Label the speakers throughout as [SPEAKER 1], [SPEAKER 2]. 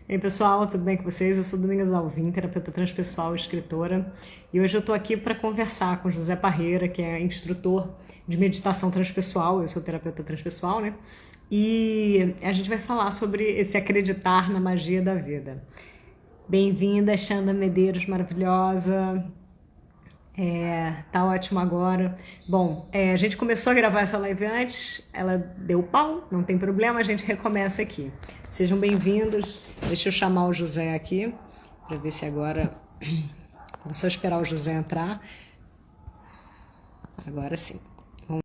[SPEAKER 1] Ei pessoal, tudo bem com vocês? Eu sou Domingas Alvim, terapeuta transpessoal e escritora, e hoje eu estou aqui para conversar com José Parreira, que é instrutor de meditação transpessoal. Eu sou terapeuta transpessoal, né? E a gente vai falar sobre esse acreditar na magia da vida. Bem-vinda, Xanda Medeiros, maravilhosa. Tá ótimo agora. Bom, a gente começou a gravar essa live antes, ela deu pau, não tem problema, a gente recomeça aqui. Sejam bem-vindos. Deixa eu chamar o José aqui, para ver se agora... Vou só esperar o José entrar. Agora sim. Vamos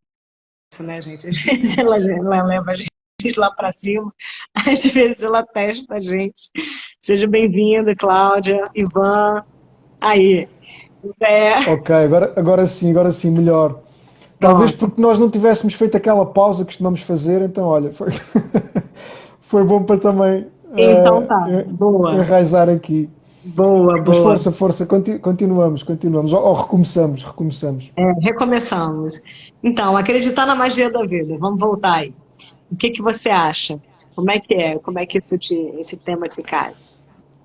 [SPEAKER 1] ver, né, gente? Às vezes ela leva a gente lá para cima, às vezes ela testa a gente. Seja bem-vinda, Cláudia, Ivan. Aí, José.
[SPEAKER 2] Ok, agora sim, melhor. Talvez
[SPEAKER 1] Pronto.
[SPEAKER 2] porque nós não tivéssemos feito aquela pausa que costumamos fazer, então olha, foi, foi bom para também
[SPEAKER 1] Então tá, boa.
[SPEAKER 2] enraizar aqui.
[SPEAKER 1] Boa,
[SPEAKER 2] Mas
[SPEAKER 1] boa.
[SPEAKER 2] força, continuamos, ou recomeçamos.
[SPEAKER 1] Recomeçamos. Então, acreditar na magia da vida. Vamos voltar aí. O que que você acha? Como é que é? Como é que esse tema te cai?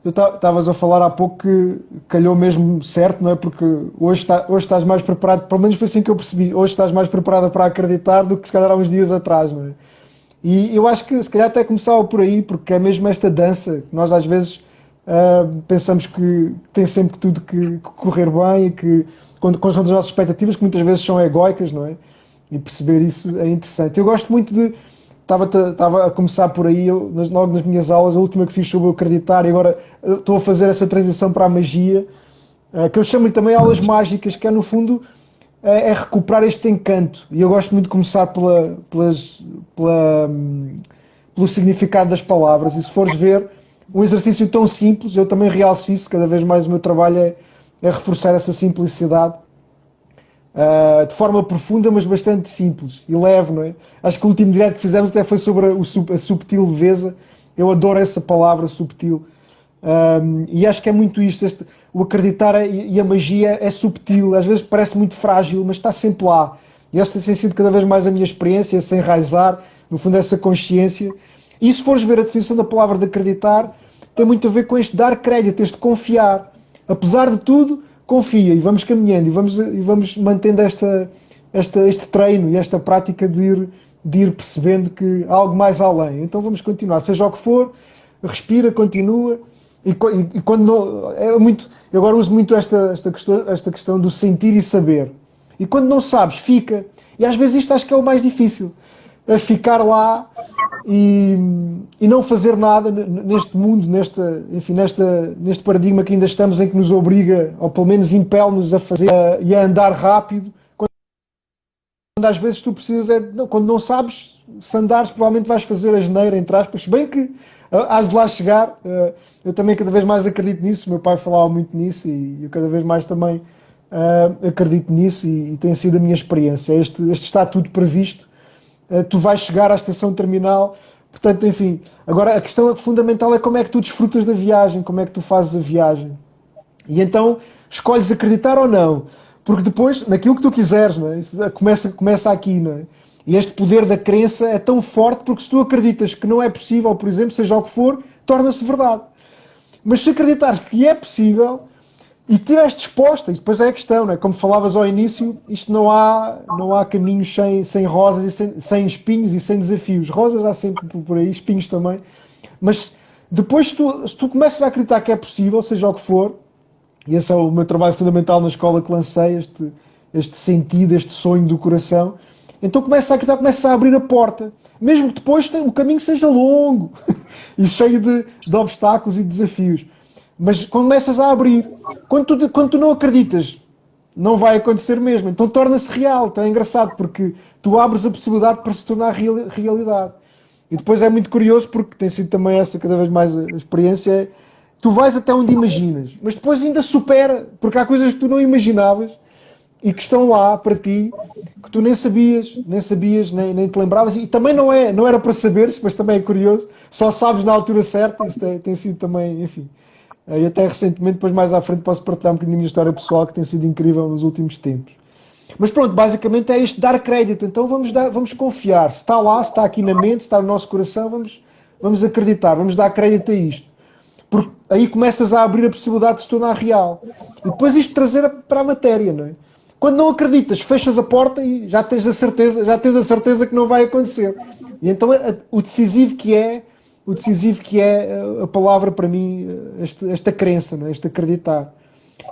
[SPEAKER 2] Tu estavas a falar há pouco que calhou mesmo certo, não é? Porque hoje estás mais preparado, pelo menos foi assim que eu percebi, hoje estás mais preparada para acreditar do que se calhar há uns dias atrás, não é? E eu acho que se calhar até começava por aí, porque é mesmo esta dança que nós às vezes pensamos que tem sempre tudo que correr bem e que quando com as nossas expectativas, que muitas vezes são egóicas, não é? E perceber isso é interessante. Eu gosto muito de. Estava a começar por aí, logo nas minhas aulas, a última que fiz sobre o acreditar, e agora estou a fazer essa transição para a magia, que eu chamo-lhe também aulas mágicas, que é no fundo é recuperar este encanto. E eu gosto muito de começar pelo significado das palavras. E se fores ver, um exercício tão simples, eu também realço isso, cada vez mais o meu trabalho é reforçar essa simplicidade, de forma profunda, mas bastante simples e leve, não é? Acho que o último direto que fizemos até foi sobre a subtil leveza. Eu adoro essa palavra, subtil. E acho que é muito isto, o acreditar e a magia é subtil, às vezes parece muito frágil, mas está sempre lá. E essa tem sido cada vez mais a minha experiência, sem enraizar, no fundo, essa consciência. E se fores ver a definição da palavra de acreditar, tem muito a ver com este dar crédito, este confiar. Apesar de tudo, confia e vamos caminhando e vamos mantendo este treino e esta prática de ir percebendo que há algo mais além. Então vamos continuar, seja o que for, respira, continua. E quando não, eu agora uso muito esta questão do sentir e saber. E quando não sabes, fica. E às vezes isto acho que é o mais difícil. É ficar lá e, e não fazer nada neste mundo, neste paradigma que ainda estamos, em que nos obriga, ou pelo menos impele-nos a fazer e a andar rápido, quando às vezes tu precisas, quando não sabes, se andares, provavelmente vais fazer a geneira, entre aspas, bem que has de lá chegar. Eu também cada vez mais acredito nisso, meu pai falava muito nisso e eu cada vez mais também acredito nisso e tem sido a minha experiência. Este está tudo previsto, tu vais chegar à estação terminal, portanto, enfim. Agora, a questão fundamental é como é que tu desfrutas da viagem, como é que tu fazes a viagem. E então, escolhes acreditar ou não, porque depois, naquilo que tu quiseres, não é? Isso começa aqui, não é? E este poder da crença é tão forte porque se tu acreditas que não é possível, por exemplo, seja o que for, torna-se verdade. Mas se acreditares que é possível e estiveres disposta, e depois é a questão, não é? Como falavas ao início, isto não há caminhos sem rosas e sem espinhos e sem desafios. Rosas há sempre por aí, espinhos também. Mas depois, se tu começas a acreditar que é possível, seja o que for, e esse é o meu trabalho fundamental na escola que lancei, este sentido, este sonho do coração, então começa a acreditar, começa a abrir a porta. Mesmo que depois o caminho seja longo e cheio de obstáculos e desafios. Mas começas a abrir. Quando tu não acreditas, não vai acontecer mesmo. Então torna-se real. Então é engraçado porque tu abres a possibilidade para se tornar realidade. E depois é muito curioso porque tem sido também essa cada vez mais a experiência. Tu vais até onde imaginas, mas depois ainda supera, porque há coisas que tu não imaginavas e que estão lá para ti, que tu nem sabias, nem te lembravas, e também não era para saberes, mas também é curioso, só sabes na altura certa. Isto tem sido também, enfim. E até recentemente, depois mais à frente, posso partilhar um bocadinho da minha história pessoal, que tem sido incrível nos últimos tempos. Mas pronto, basicamente é isto, dar crédito. Então vamos confiar. Se está lá, se está aqui na mente, se está no nosso coração, vamos acreditar, vamos dar crédito a isto. porque aí começas a abrir a possibilidade de se tornar real. E depois isto trazer para a matéria, não é? Quando não acreditas, fechas a porta e já tens a certeza que não vai acontecer. E então o decisivo que é a palavra para mim, esta crença, não é? Este acreditar.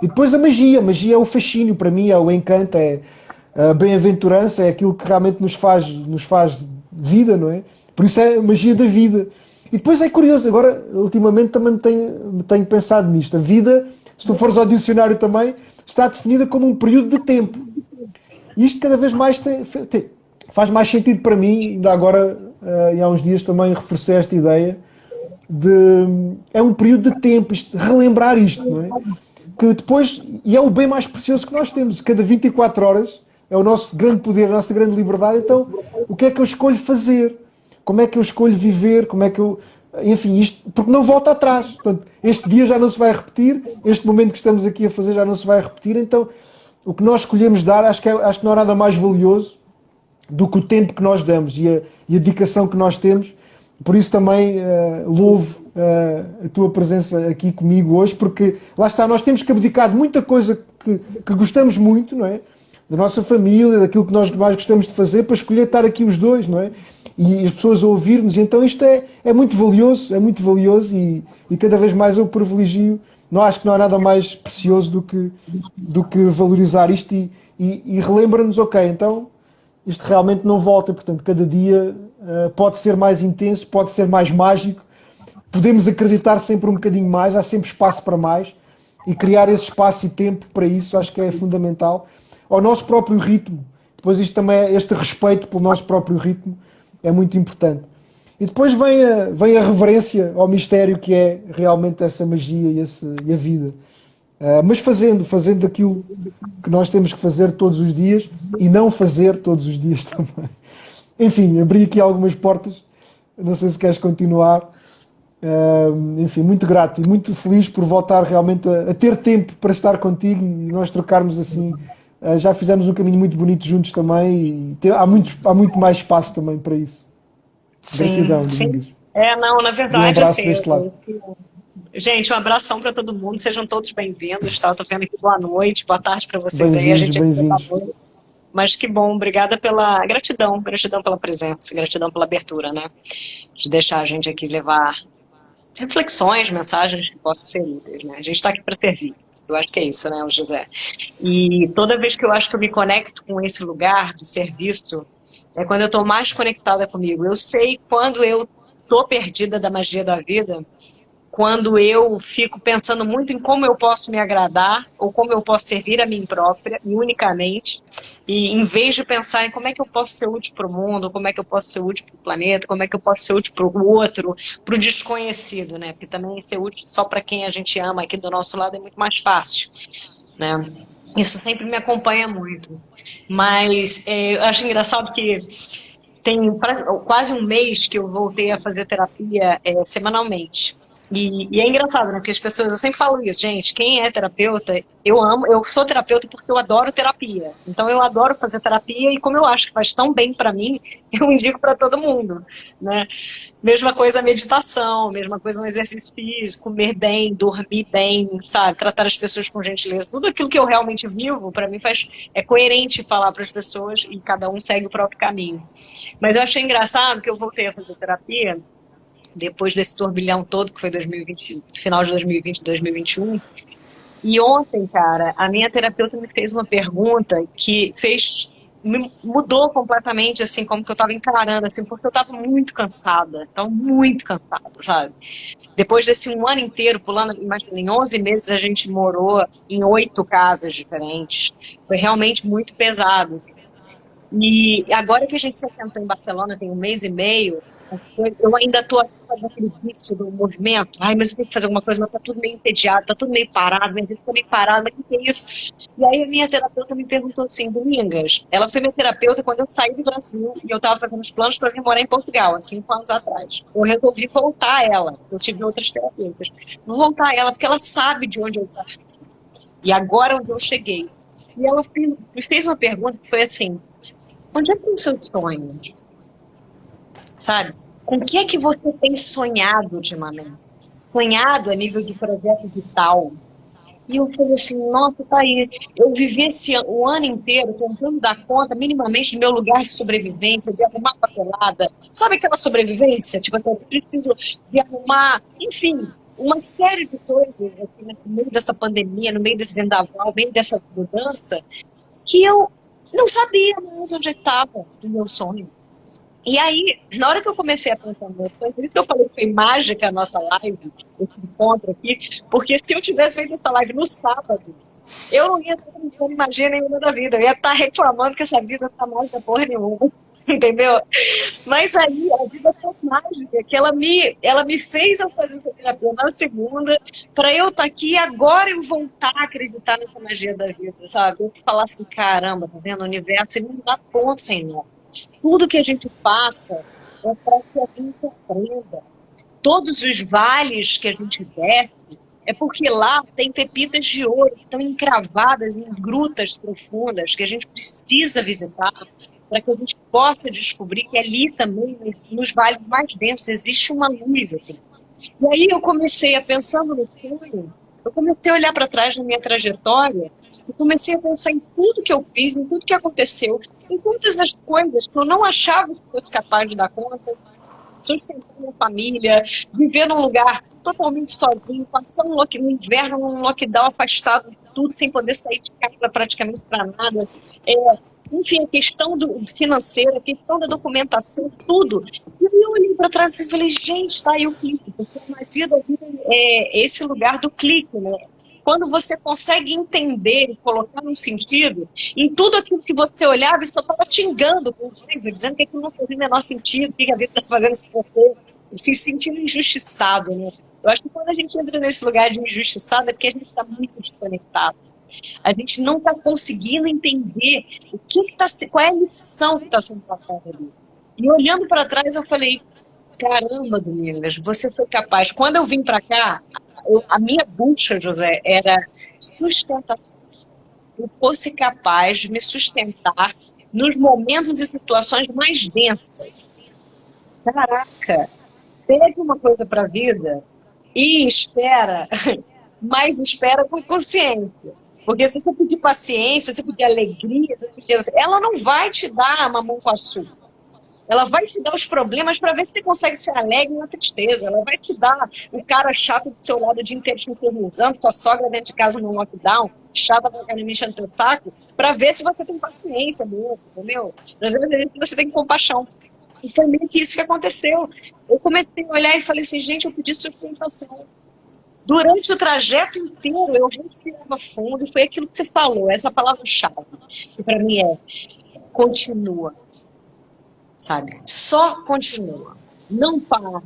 [SPEAKER 2] E depois a magia é o fascínio para mim, é o encanto, é a bem-aventurança, é aquilo que realmente nos faz vida, não é? Por isso é a magia da vida. E depois é curioso, agora ultimamente também tenho pensado nisto. A vida, se tu fores ao dicionário também, está definida como um período de tempo. E isto cada vez mais faz mais sentido para mim. Ainda agora, há uns dias também reforcei esta ideia é um período de tempo, relembrar isto, não é? Que depois, e é o bem mais precioso que nós temos, cada 24 horas é o nosso grande poder, a nossa grande liberdade. Então, o que é que eu escolho fazer? Como é que eu escolho viver? Como é que eu... Enfim, isto, porque não volta atrás. Portanto, este dia já não se vai repetir, este momento que estamos aqui a fazer já não se vai repetir. Então, o que nós escolhemos dar, acho que não há nada mais valioso do que o tempo que nós damos e a dedicação que nós temos. Por isso também louvo a tua presença aqui comigo hoje, porque lá está, nós temos que abdicar de muita coisa que gostamos muito, não é? Da nossa família, daquilo que nós mais gostamos de fazer, para escolher estar aqui os dois, não é? E as pessoas a ouvir-nos. Então isto é muito valioso e cada vez mais eu privilegio. Não acho que não há nada mais precioso do que valorizar isto e relembra-nos, ok, então isto realmente não volta, portanto cada dia pode ser mais intenso, pode ser mais mágico, podemos acreditar sempre um bocadinho mais, há sempre espaço para mais e criar esse espaço e tempo para isso acho que é fundamental. Ao nosso próprio ritmo, depois isto também, este respeito pelo nosso próprio ritmo é muito importante. E depois vem a reverência ao mistério que é realmente essa magia e a vida. Mas fazendo aquilo que nós temos que fazer todos os dias e não fazer todos os dias também. Enfim, abri aqui algumas portas, não sei se queres continuar. Enfim, muito grato e muito feliz por voltar realmente a ter tempo para estar contigo e nós trocarmos assim. Já fizemos um caminho muito bonito juntos também e há muito mais espaço também para isso.
[SPEAKER 1] Sim,
[SPEAKER 2] Gratidão,
[SPEAKER 1] sim.
[SPEAKER 2] Domingos.
[SPEAKER 1] Não, na
[SPEAKER 2] E um
[SPEAKER 1] verdade,
[SPEAKER 2] abraço
[SPEAKER 1] assim,
[SPEAKER 2] deste lado.
[SPEAKER 1] gente, um abração para todo mundo, sejam todos bem-vindos, tá? Eu tô vendo aqui boa noite, boa tarde para vocês aí, a
[SPEAKER 2] Bem-vindos,
[SPEAKER 1] gente aqui tá
[SPEAKER 2] bem-vindos.
[SPEAKER 1] bom. Mas que bom, obrigada pela gratidão pela presença, gratidão pela abertura, né? De deixar a gente aqui levar reflexões, mensagens que possam ser úteis, né? A gente está aqui para servir. Eu acho que é isso, né, José? E toda vez que eu acho que eu me conecto com esse lugar do serviço, é quando eu estou mais conectada comigo. Eu sei quando eu estou perdida da magia da vida, quando eu fico pensando muito em como eu posso me agradar ou como eu posso servir a mim própria e unicamente, e em vez de pensar em como é que eu posso ser útil para o mundo, como é que eu posso ser útil para o planeta, como é que eu posso ser útil para o outro, para o desconhecido, né? Porque também ser útil só para quem a gente ama aqui do nosso lado é muito mais fácil, né? Isso sempre me acompanha muito. Mas eu acho engraçado que tem quase um mês que eu voltei a fazer terapia semanalmente. E é engraçado, né? Porque as pessoas, eu sempre falo isso, gente, quem é terapeuta, eu sou terapeuta porque eu adoro terapia. Então eu adoro fazer terapia e como eu acho que faz tão bem para mim, eu indico para todo mundo, né? Mesma coisa a meditação, mesma coisa um exercício físico, comer bem, dormir bem, sabe? Tratar as pessoas com gentileza. Tudo aquilo que eu realmente vivo, para mim é coerente falar para as pessoas e cada um segue o próprio caminho. Mas eu achei engraçado que eu voltei a fazer terapia depois desse turbilhão todo, que foi 2020, final de 2020 e 2021. E ontem, cara, a minha terapeuta me fez uma pergunta que me mudou completamente, assim, como que eu tava encarando, assim, porque eu tava muito cansada, sabe? Depois desse um ano inteiro pulando, imagina, em 11 meses a gente morou em 8 casas diferentes. Foi realmente muito pesado. E agora que a gente se assentou em Barcelona, tem um mês e meio, eu ainda estou naquele vício do movimento. Ai, mas eu tenho que fazer alguma coisa, mas tá tudo meio entediado, tá tudo meio parado, minha vida tá meio parada, mas o que é isso? E aí a minha terapeuta me perguntou assim, Domingas, ela foi minha terapeuta quando eu saí do Brasil e eu estava fazendo os planos para vir morar em Portugal, há 5 anos atrás. Eu resolvi voltar a ela, eu tive outras terapeutas. Vou voltar a ela porque ela sabe de onde eu parti. E agora onde eu cheguei. E ela me fez uma pergunta que foi assim, onde é que estão os seus sonhos? Sabe? Com o que é que você tem sonhado ultimamente?
[SPEAKER 3] sonhado a nível de projeto vital. E eu falei assim, nossa, tá aí. Eu vivi o ano inteiro tentando dar conta minimamente do meu lugar de sobrevivência, de arrumar papelada. Sabe aquela sobrevivência? Tipo, assim, eu preciso de arrumar, enfim, uma série de coisas assim, no meio dessa pandemia, no meio desse vendaval, no meio dessa mudança, que eu não sabia mais onde estava o meu sonho. E aí, na hora que eu comecei a pensar no meu sonho, por isso que eu falei que foi mágica a nossa live, esse encontro aqui, porque se eu tivesse feito essa live no sábado, eu não ia estar tendo magia nenhuma da vida, eu ia estar reclamando que essa vida não tá mágica porra nenhuma, entendeu? Mas aí a vida foi mágica, que ela me fez eu fazer essa terapia na segunda, para eu estar aqui e agora eu voltar a acreditar nessa magia da vida, sabe? Eu falar assim, caramba, tá vendo? O universo ele não dá ponto sem nó. Tudo que a gente faça é para que a gente aprenda. Todos os vales que a gente desce é porque lá tem pepitas de ouro que estão encravadas em grutas profundas que a gente precisa visitar para que a gente possa descobrir que ali também, nos vales mais densos, existe uma luz. Assim. E aí eu comecei a, pensando no sonho, eu comecei a olhar para trás na minha trajetória e comecei a pensar em tudo que eu fiz, em tudo que aconteceu, em todas as coisas que eu não achava que fosse capaz de dar conta, sustentar minha família, viver num lugar totalmente sozinho, passar no inverno num lockdown afastado de tudo, sem poder sair de casa praticamente para nada. Enfim, a questão financeira, a questão da documentação, tudo. E eu olhei para trás e falei, gente, tá aí o clique, porque a magia da vida é esse lugar do clique, né? Quando você consegue entender e colocar num sentido, em tudo aquilo que você olhava, você só estava xingando, dizendo que aquilo não fazia o menor sentido, que a vida está fazendo isso com você, se sentindo injustiçado, né? Eu acho que quando a gente entra nesse lugar de injustiçado é porque a gente está muito desconectado. A gente não está conseguindo entender qual é a lição que está sendo passada ali. E olhando para trás, eu falei, caramba, Domingos, você foi capaz. Quando eu vim para cá, a minha bucha, José, era sustentação. Eu fosse capaz de me sustentar nos momentos e situações mais densas. Caraca, pede uma coisa para a vida e espera, mas espera com consciência. Porque se você pedir paciência, se você pedir alegria, ela não vai te dar mamão com açúcar. Ela vai te dar os problemas para ver se você consegue ser alegre na tristeza. Ela vai te dar o cara chato do seu lado o dia inteiro te infernizando, sua sogra dentro de casa no lockdown, chata pra caramba enchendo teu saco, para ver se você tem paciência mesmo, entendeu? Às vezes você tem compaixão. E foi meio que isso que aconteceu. Eu comecei a olhar e falei assim, gente, eu pedi sustentação. Durante o trajeto inteiro, eu respirava fundo e foi aquilo que você falou, essa palavra-chave, que para mim é continua. Sabe? Só continua, não para.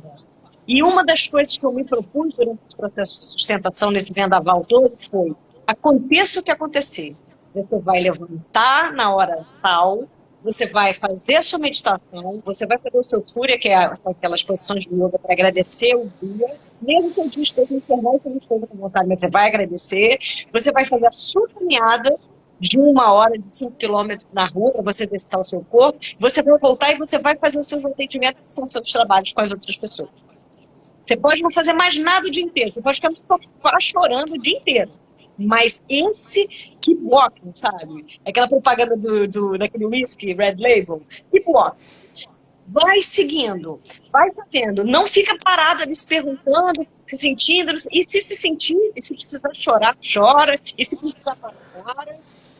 [SPEAKER 3] E uma das coisas que eu me propus durante esse processo de sustentação, nesse vendaval todo, foi: aconteça o que acontecer, você vai levantar na hora tal, você vai fazer a sua meditação, você vai fazer o seu surya, que é aquelas posições de yoga para agradecer o dia, mesmo que o dia esteja infernal, que não esteja com vontade, mas você vai agradecer, você vai fazer a sua caminhada de 1 hora, de 5 quilômetros na rua, para você testar o seu corpo, você vai voltar e você vai fazer os seus atendimentos, que são os seus trabalhos com as outras pessoas. Você pode não fazer mais nada o dia inteiro, você pode ficar no sofá chorando o dia inteiro. Mas esse keep walking, sabe? Aquela propaganda daquele whisky, Red Label, keep walking. Vai seguindo, vai fazendo. Não fica parado ali se perguntando, se sentindo. E se sentir, e se precisar chorar, chora. E se precisar parar,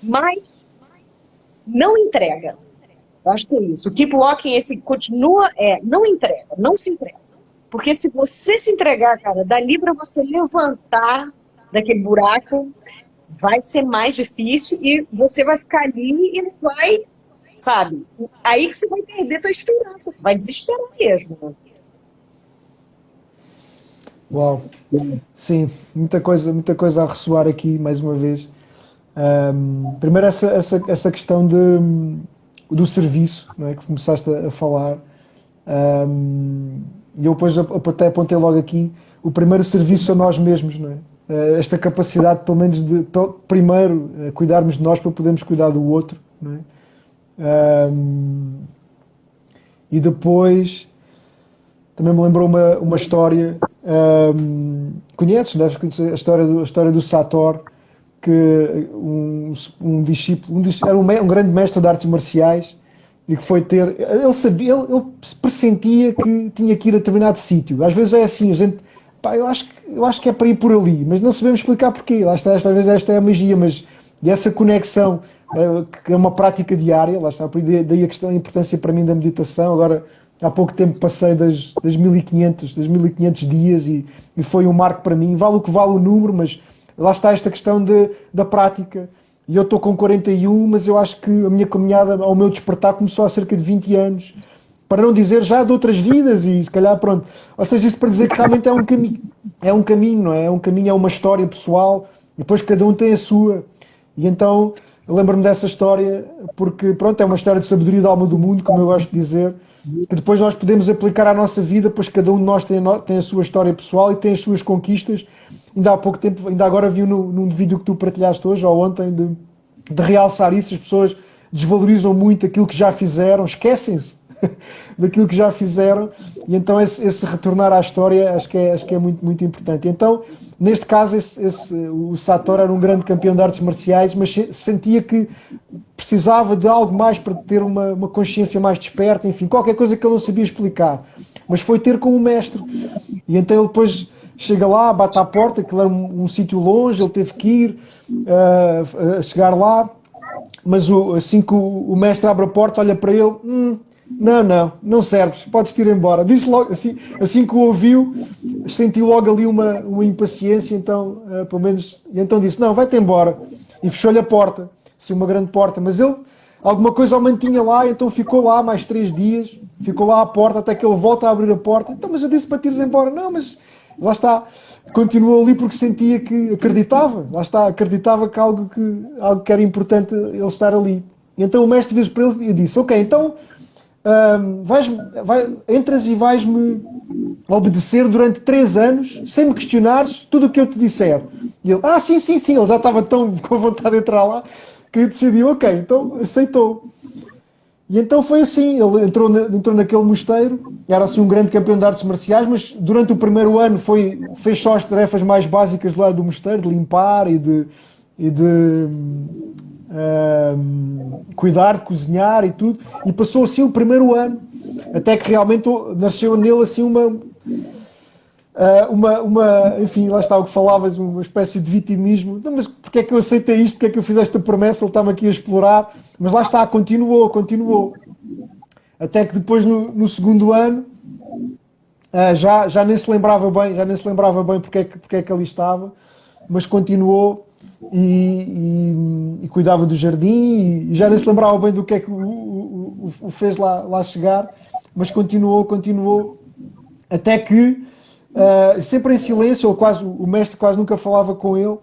[SPEAKER 3] mas não entrega. Eu acho que é isso. O keep walking, esse continua, não entrega, não se entrega. Porque se você se entregar, cara, dali para você levantar daquele buraco, vai ser mais difícil e você vai ficar ali e não vai, sabe? Aí que você vai perder tua esperança, você vai desesperar mesmo. Né?
[SPEAKER 2] Uau. Sim, muita coisa a ressoar aqui, mais uma vez. Primeiro essa questão do serviço, não é, que começaste a falar. E eu depois até apontei logo aqui o primeiro serviço a nós mesmos, não é? Esta capacidade, pelo menos, de primeiro cuidarmos de nós para podermos cuidar do outro, não é? E depois também me lembrou uma história Deves conhecer a história do Sator, que um discípulo, era um grande mestre de artes marciais, e que foi ter, ele pressentia que tinha que ir a determinado sítio. Às vezes é assim, a gente, pá, eu acho que é para ir por ali, mas não sabemos explicar porquê. Lá está, às vezes esta é a magia, mas e essa conexão, que é uma prática diária, lá está, daí a questão, a importância para mim da meditação. Agora, há pouco tempo passei das 1500 dias, e foi um marco para mim. Vale o que vale o número, mas lá está esta questão da prática. E eu estou com 41, mas eu acho que a minha caminhada ao meu despertar começou há cerca de 20 anos. Para não dizer já de outras vidas, e se calhar pronto. Ou seja, isto para dizer que realmente é um caminho, não é? É um caminho, é uma história pessoal, e depois cada um tem a sua. E então, eu lembro-me dessa história, porque pronto, é uma história de sabedoria da alma do mundo, como eu gosto de dizer, que depois nós podemos aplicar à nossa vida, pois cada um de nós tem a sua história pessoal e tem as suas conquistas. Ainda há pouco tempo, ainda agora vi num vídeo que tu partilhaste hoje ou ontem, de realçar isso. As pessoas desvalorizam muito aquilo que já fizeram, esquecem-se daquilo que já fizeram, e então esse retornar à história acho que é muito, muito importante. Então, neste caso, o Sator era um grande campeão de artes marciais, mas sentia que precisava de algo mais para ter uma consciência mais desperta, enfim, qualquer coisa que ele não sabia explicar. Mas foi ter com o mestre. E então ele depois chega lá, bate à porta, aquilo era um sítio longe, ele teve que ir chegar lá, mas assim que o mestre abre a porta, olha para ele, não serves, podes-te ir embora. Disse logo, assim que o ouviu, sentiu logo ali uma impaciência, então, pelo menos, e então disse, não, vai-te embora. E fechou-lhe a porta, assim, uma grande porta, mas ele, alguma coisa o mantinha lá, então ficou lá mais 3 dias, ficou lá à porta, até que ele volta a abrir a porta. Então, mas eu disse para te ires embora. Não, mas lá está, continuou ali porque sentia que acreditava, lá está, acreditava que algo que era importante ele estar ali. E então o mestre veio para ele e disse, ok, então entras e vais-me obedecer durante 3 anos, sem me questionares tudo o que eu te disser. E ele, sim, ele já estava tão com vontade de entrar lá, que decidiu, ok, então aceitou. E então foi assim, ele entrou naquele mosteiro, era assim um grande campeão de artes marciais, mas durante o primeiro ano fez só as tarefas mais básicas lá do mosteiro, de limpar e de cuidar, de cozinhar e tudo, e passou assim o primeiro ano, até que realmente nasceu nele assim enfim, lá está o que falavas, uma espécie de vitimismo. Não, mas porque é que eu aceitei isto, porque é que eu fiz esta promessa, ele estava aqui a explorar, mas lá está, continuou, até que depois no segundo ano já nem se lembrava bem porque é que ali estava, mas continuou e cuidava do jardim, e já nem se lembrava bem do que é que o fez lá chegar, mas continuou, até que sempre em silêncio, o mestre quase nunca falava com ele,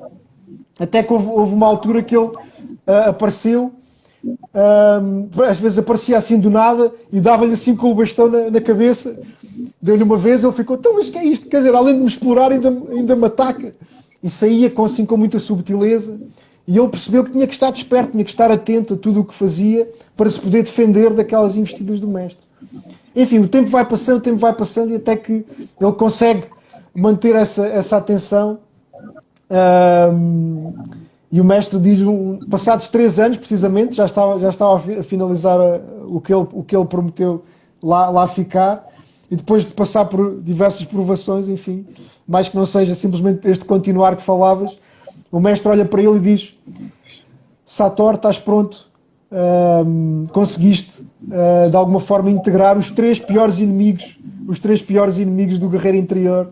[SPEAKER 2] até que houve uma altura que ele apareceu, às vezes aparecia assim do nada e dava-lhe assim com o bastão na cabeça. Deu-lhe uma vez, ele ficou, então, mas que é isto? Quer dizer, além de me explorar, ainda me ataca. E saía com muita subtileza, e ele percebeu que tinha que estar desperto, tinha que estar atento a tudo o que fazia para se poder defender daquelas investidas do mestre. Enfim, o tempo vai passando, e até que ele consegue manter essa atenção. E o mestre diz, passados 3 anos, precisamente, já estava a finalizar o que ele prometeu lá ficar, e depois de passar por diversas provações, enfim, mais que não seja simplesmente este continuar que falavas, o mestre olha para ele e diz, Sator, estás pronto, conseguiste de alguma forma integrar os 3 piores inimigos do guerreiro interior,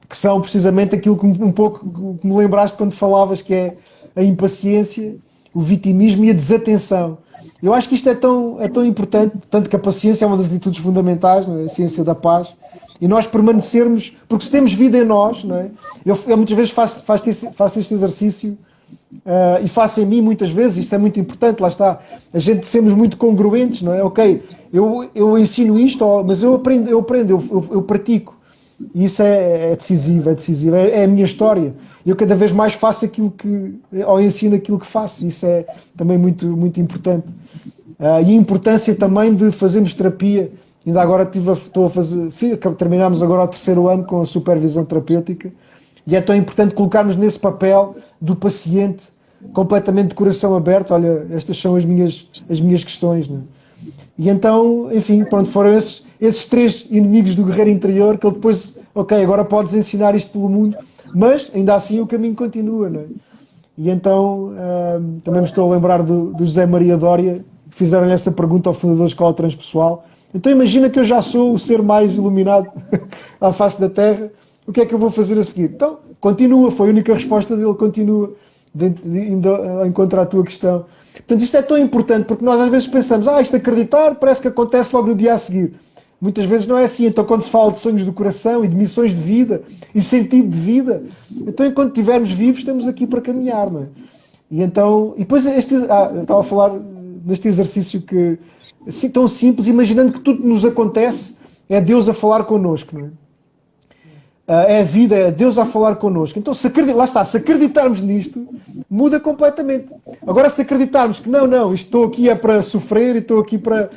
[SPEAKER 2] que são precisamente aquilo que um pouco que me lembraste quando falavas, que é a impaciência, o vitimismo e a desatenção. Eu acho que isto é tão importante, tanto que a paciência é uma das atitudes fundamentais, não é? A ciência da paz, e nós permanecermos, porque se temos vida em nós, não é? Eu muitas vezes faço este exercício, e faço em mim muitas vezes, isto é muito importante, lá está, a gente sermos muito congruentes, não é? Ok, eu ensino isto, mas eu aprendo, eu pratico. E isso é decisivo, é a minha história. Eu cada vez mais faço ou ensino aquilo que faço, isso é também muito, muito importante. E a importância também de fazermos terapia Ainda agora estou a fazer, terminámos agora o 3º ano com a supervisão terapêutica, e é tão importante colocarmos nesse papel do paciente completamente de coração aberto. Olha, estas são as minhas questões, não é? E então, enfim, pronto, foram esses 3 inimigos do guerreiro interior que ele depois, ok, agora podes ensinar isto pelo mundo, mas ainda assim o caminho continua, não é? E então, também me estou a lembrar do José Maria Dória, que fizeram-lhe essa pergunta ao fundador da Escola Transpessoal. Então imagina que eu já sou o ser mais iluminado à face da Terra, o que é que eu vou fazer a seguir? Então, continua, foi a única resposta dele, continua, indo ao encontro à tua questão. Portanto, isto é tão importante, porque nós às vezes pensamos, isto acreditar parece que acontece logo no dia a seguir. Muitas vezes não é assim. Então, quando se fala de sonhos do coração e de missões de vida e sentido de vida, então, enquanto estivermos vivos, estamos aqui para caminhar, não é? E então, e depois, eu estava a falar neste exercício que, assim, tão simples, imaginando que tudo que nos acontece é Deus a falar connosco, não é? É a vida, é Deus a falar connosco. Então, lá está, se acreditarmos nisto, muda completamente. Agora, se acreditarmos que não, isto estou aqui é para sofrer e estou aqui para...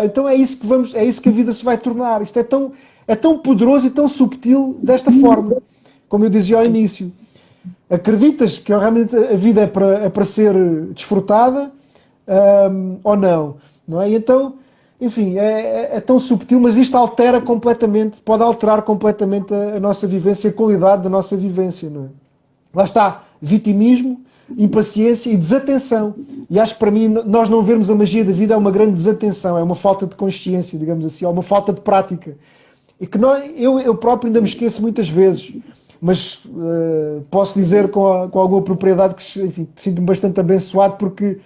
[SPEAKER 2] Então é isso que a vida se vai tornar. Isto é tão poderoso e tão subtil desta forma, como eu dizia ao início. Acreditas que realmente a vida é para ser desfrutada ou não? Não é? E então, enfim, é tão subtil, mas isto altera completamente, pode alterar completamente a nossa vivência, a qualidade da nossa vivência, não é? Lá está, vitimismo, impaciência e desatenção. E acho que para mim, nós não vermos a magia da vida é uma grande desatenção, é uma falta de consciência, digamos assim, é uma falta de prática. E que eu próprio ainda me esqueço muitas vezes, mas posso dizer com alguma propriedade que, enfim, sinto-me bastante abençoado, porque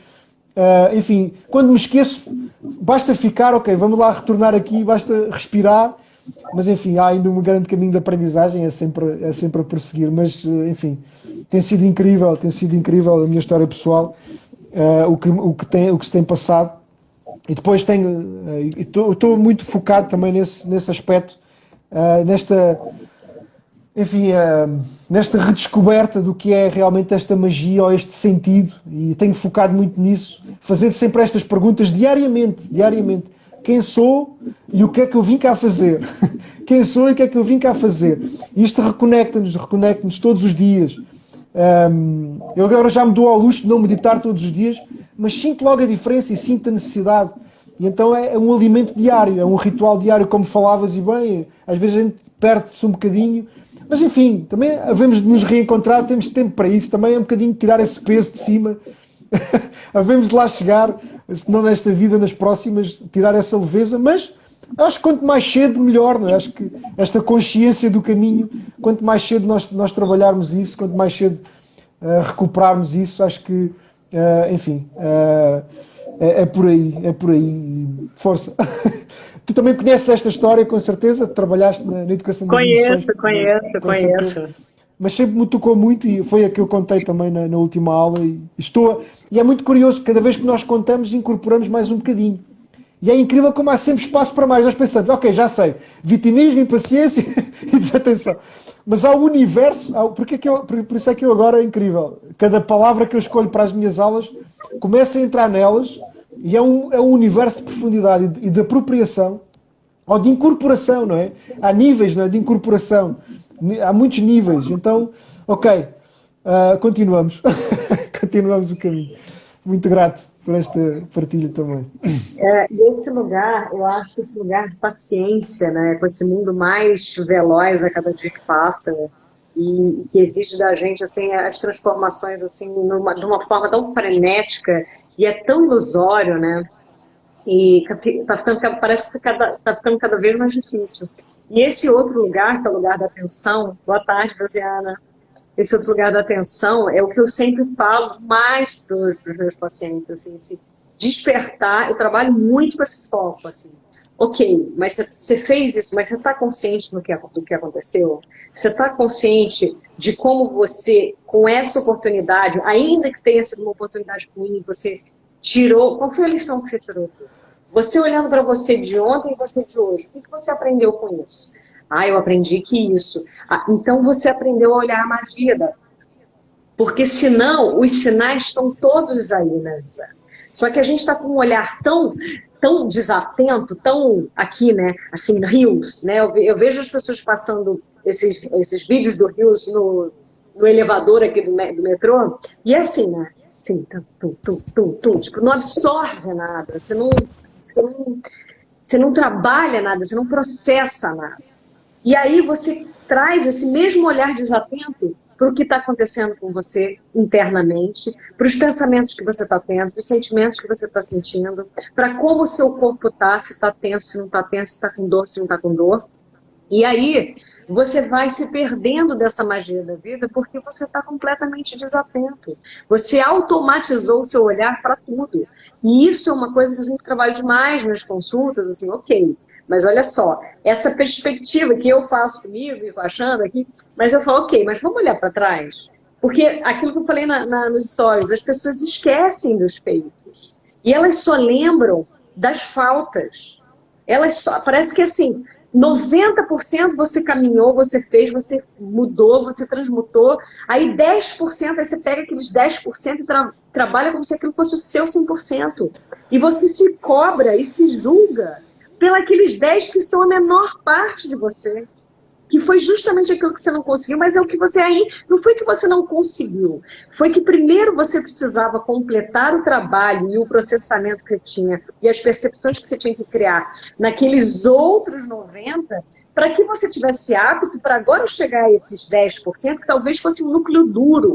[SPEAKER 2] enfim, quando me esqueço, basta ficar, ok, vamos lá retornar aqui, basta respirar, mas enfim, há ainda um grande caminho de aprendizagem, é sempre a prosseguir, mas enfim, tem sido incrível a minha história pessoal, o que se tem passado, e depois estou muito focado também nesse aspecto, nesta redescoberta do que é realmente esta magia ou este sentido, e tenho focado muito nisso, fazendo sempre estas perguntas diariamente. Quem sou e o que é que eu vim cá fazer? Quem sou e o que é que eu vim cá fazer? E isto reconecta-nos todos os dias. Eu agora já me dou ao luxo de não meditar todos os dias, mas sinto logo a diferença e sinto a necessidade. E então é um alimento diário, é um ritual diário, como falavas e bem, às vezes a gente perde-se um bocadinho. Mas enfim, também havemos de nos reencontrar, temos tempo para isso, também é um bocadinho tirar esse peso de cima, havemos de lá chegar, se não nesta vida, nas próximas, tirar essa leveza, mas acho que quanto mais cedo, melhor, não é? Acho que esta consciência do caminho, quanto mais cedo nós trabalharmos isso, quanto mais cedo recuperarmos isso, acho que, enfim, é por aí, força. Tu também conheces esta história, com certeza, trabalhaste na educação das emoções.
[SPEAKER 3] Conheço.
[SPEAKER 2] Mas sempre me tocou muito, e foi a que eu contei também na última aula, e é muito curioso, cada vez que nós contamos, incorporamos mais um bocadinho. E é incrível como há sempre espaço para mais. Nós pensamos, ok, já sei, vitimismo, impaciência e desatenção. Mas há o universo, por isso é que eu agora é incrível. Cada palavra que eu escolho para as minhas aulas, começo a entrar nelas, e é um universo de profundidade e de apropriação, ou de incorporação, não é? Há níveis, não é? De incorporação. Há muitos níveis. Então, ok, continuamos. Continuamos o caminho. Muito grato por esta partilha também.
[SPEAKER 3] E esse lugar, eu acho que esse lugar de paciência, né? Com esse mundo mais veloz a cada dia que passa, né? E que exige da gente, assim, as transformações, assim, de uma forma tão frenética, e é tão ilusório, né? E parece que está ficando cada vez mais difícil. E esse outro lugar, que é o lugar da atenção, boa tarde, Rosiana, esse outro lugar da atenção é o que eu sempre falo mais para os meus pacientes, assim, se despertar, eu trabalho muito com esse foco, assim. Ok, mas você fez isso, mas você está consciente do que aconteceu? Você está consciente de como você, com essa oportunidade, ainda que tenha sido uma oportunidade ruim, você tirou... Qual foi a lição que você tirou disso? Você olhando para você de ontem e você de hoje, o que você aprendeu com isso? Eu aprendi que isso. Então você aprendeu a olhar a magia da... Porque senão os sinais estão todos aí, né, José? Só que a gente está com um olhar tão desatento, tão aqui, né, assim, rios, né? Eu vejo as pessoas passando esses vídeos do rios no elevador aqui do metrô, e é assim, né? Assim, tipo, não absorve nada, você não trabalha nada, você não processa nada. E aí você traz esse mesmo olhar desatento para o que está acontecendo com você internamente, para os pensamentos que você está tendo, para os sentimentos que você está sentindo, para como o seu corpo está, se está tenso, se não está tenso, se está com dor, se não está com dor. E aí você vai se perdendo dessa magia da vida porque você está completamente desatento. Você automatizou o seu olhar para tudo. E isso é uma coisa que a gente trabalha demais nas consultas, assim, ok. Mas olha só, essa perspectiva que eu faço comigo e com a Xanda aqui, mas eu falo, ok, mas vamos olhar para trás? Porque aquilo que eu falei nos stories, as pessoas esquecem dos feitos. E elas só lembram das faltas. Parece que assim, 90% você caminhou, você fez, você mudou, você transmutou. Aí 10%, aí você pega aqueles 10% e trabalha como se aquilo fosse o seu 100%. E você se cobra e se julga pelos 10 que são a menor parte de você. Que foi justamente aquilo que você não conseguiu, mas é o que você aí... Não foi que você não conseguiu. Foi que primeiro você precisava completar o trabalho e o processamento que você tinha e as percepções que você tinha que criar naqueles outros 90%, para que você tivesse apto para agora chegar a esses 10%, que talvez fosse um núcleo duro.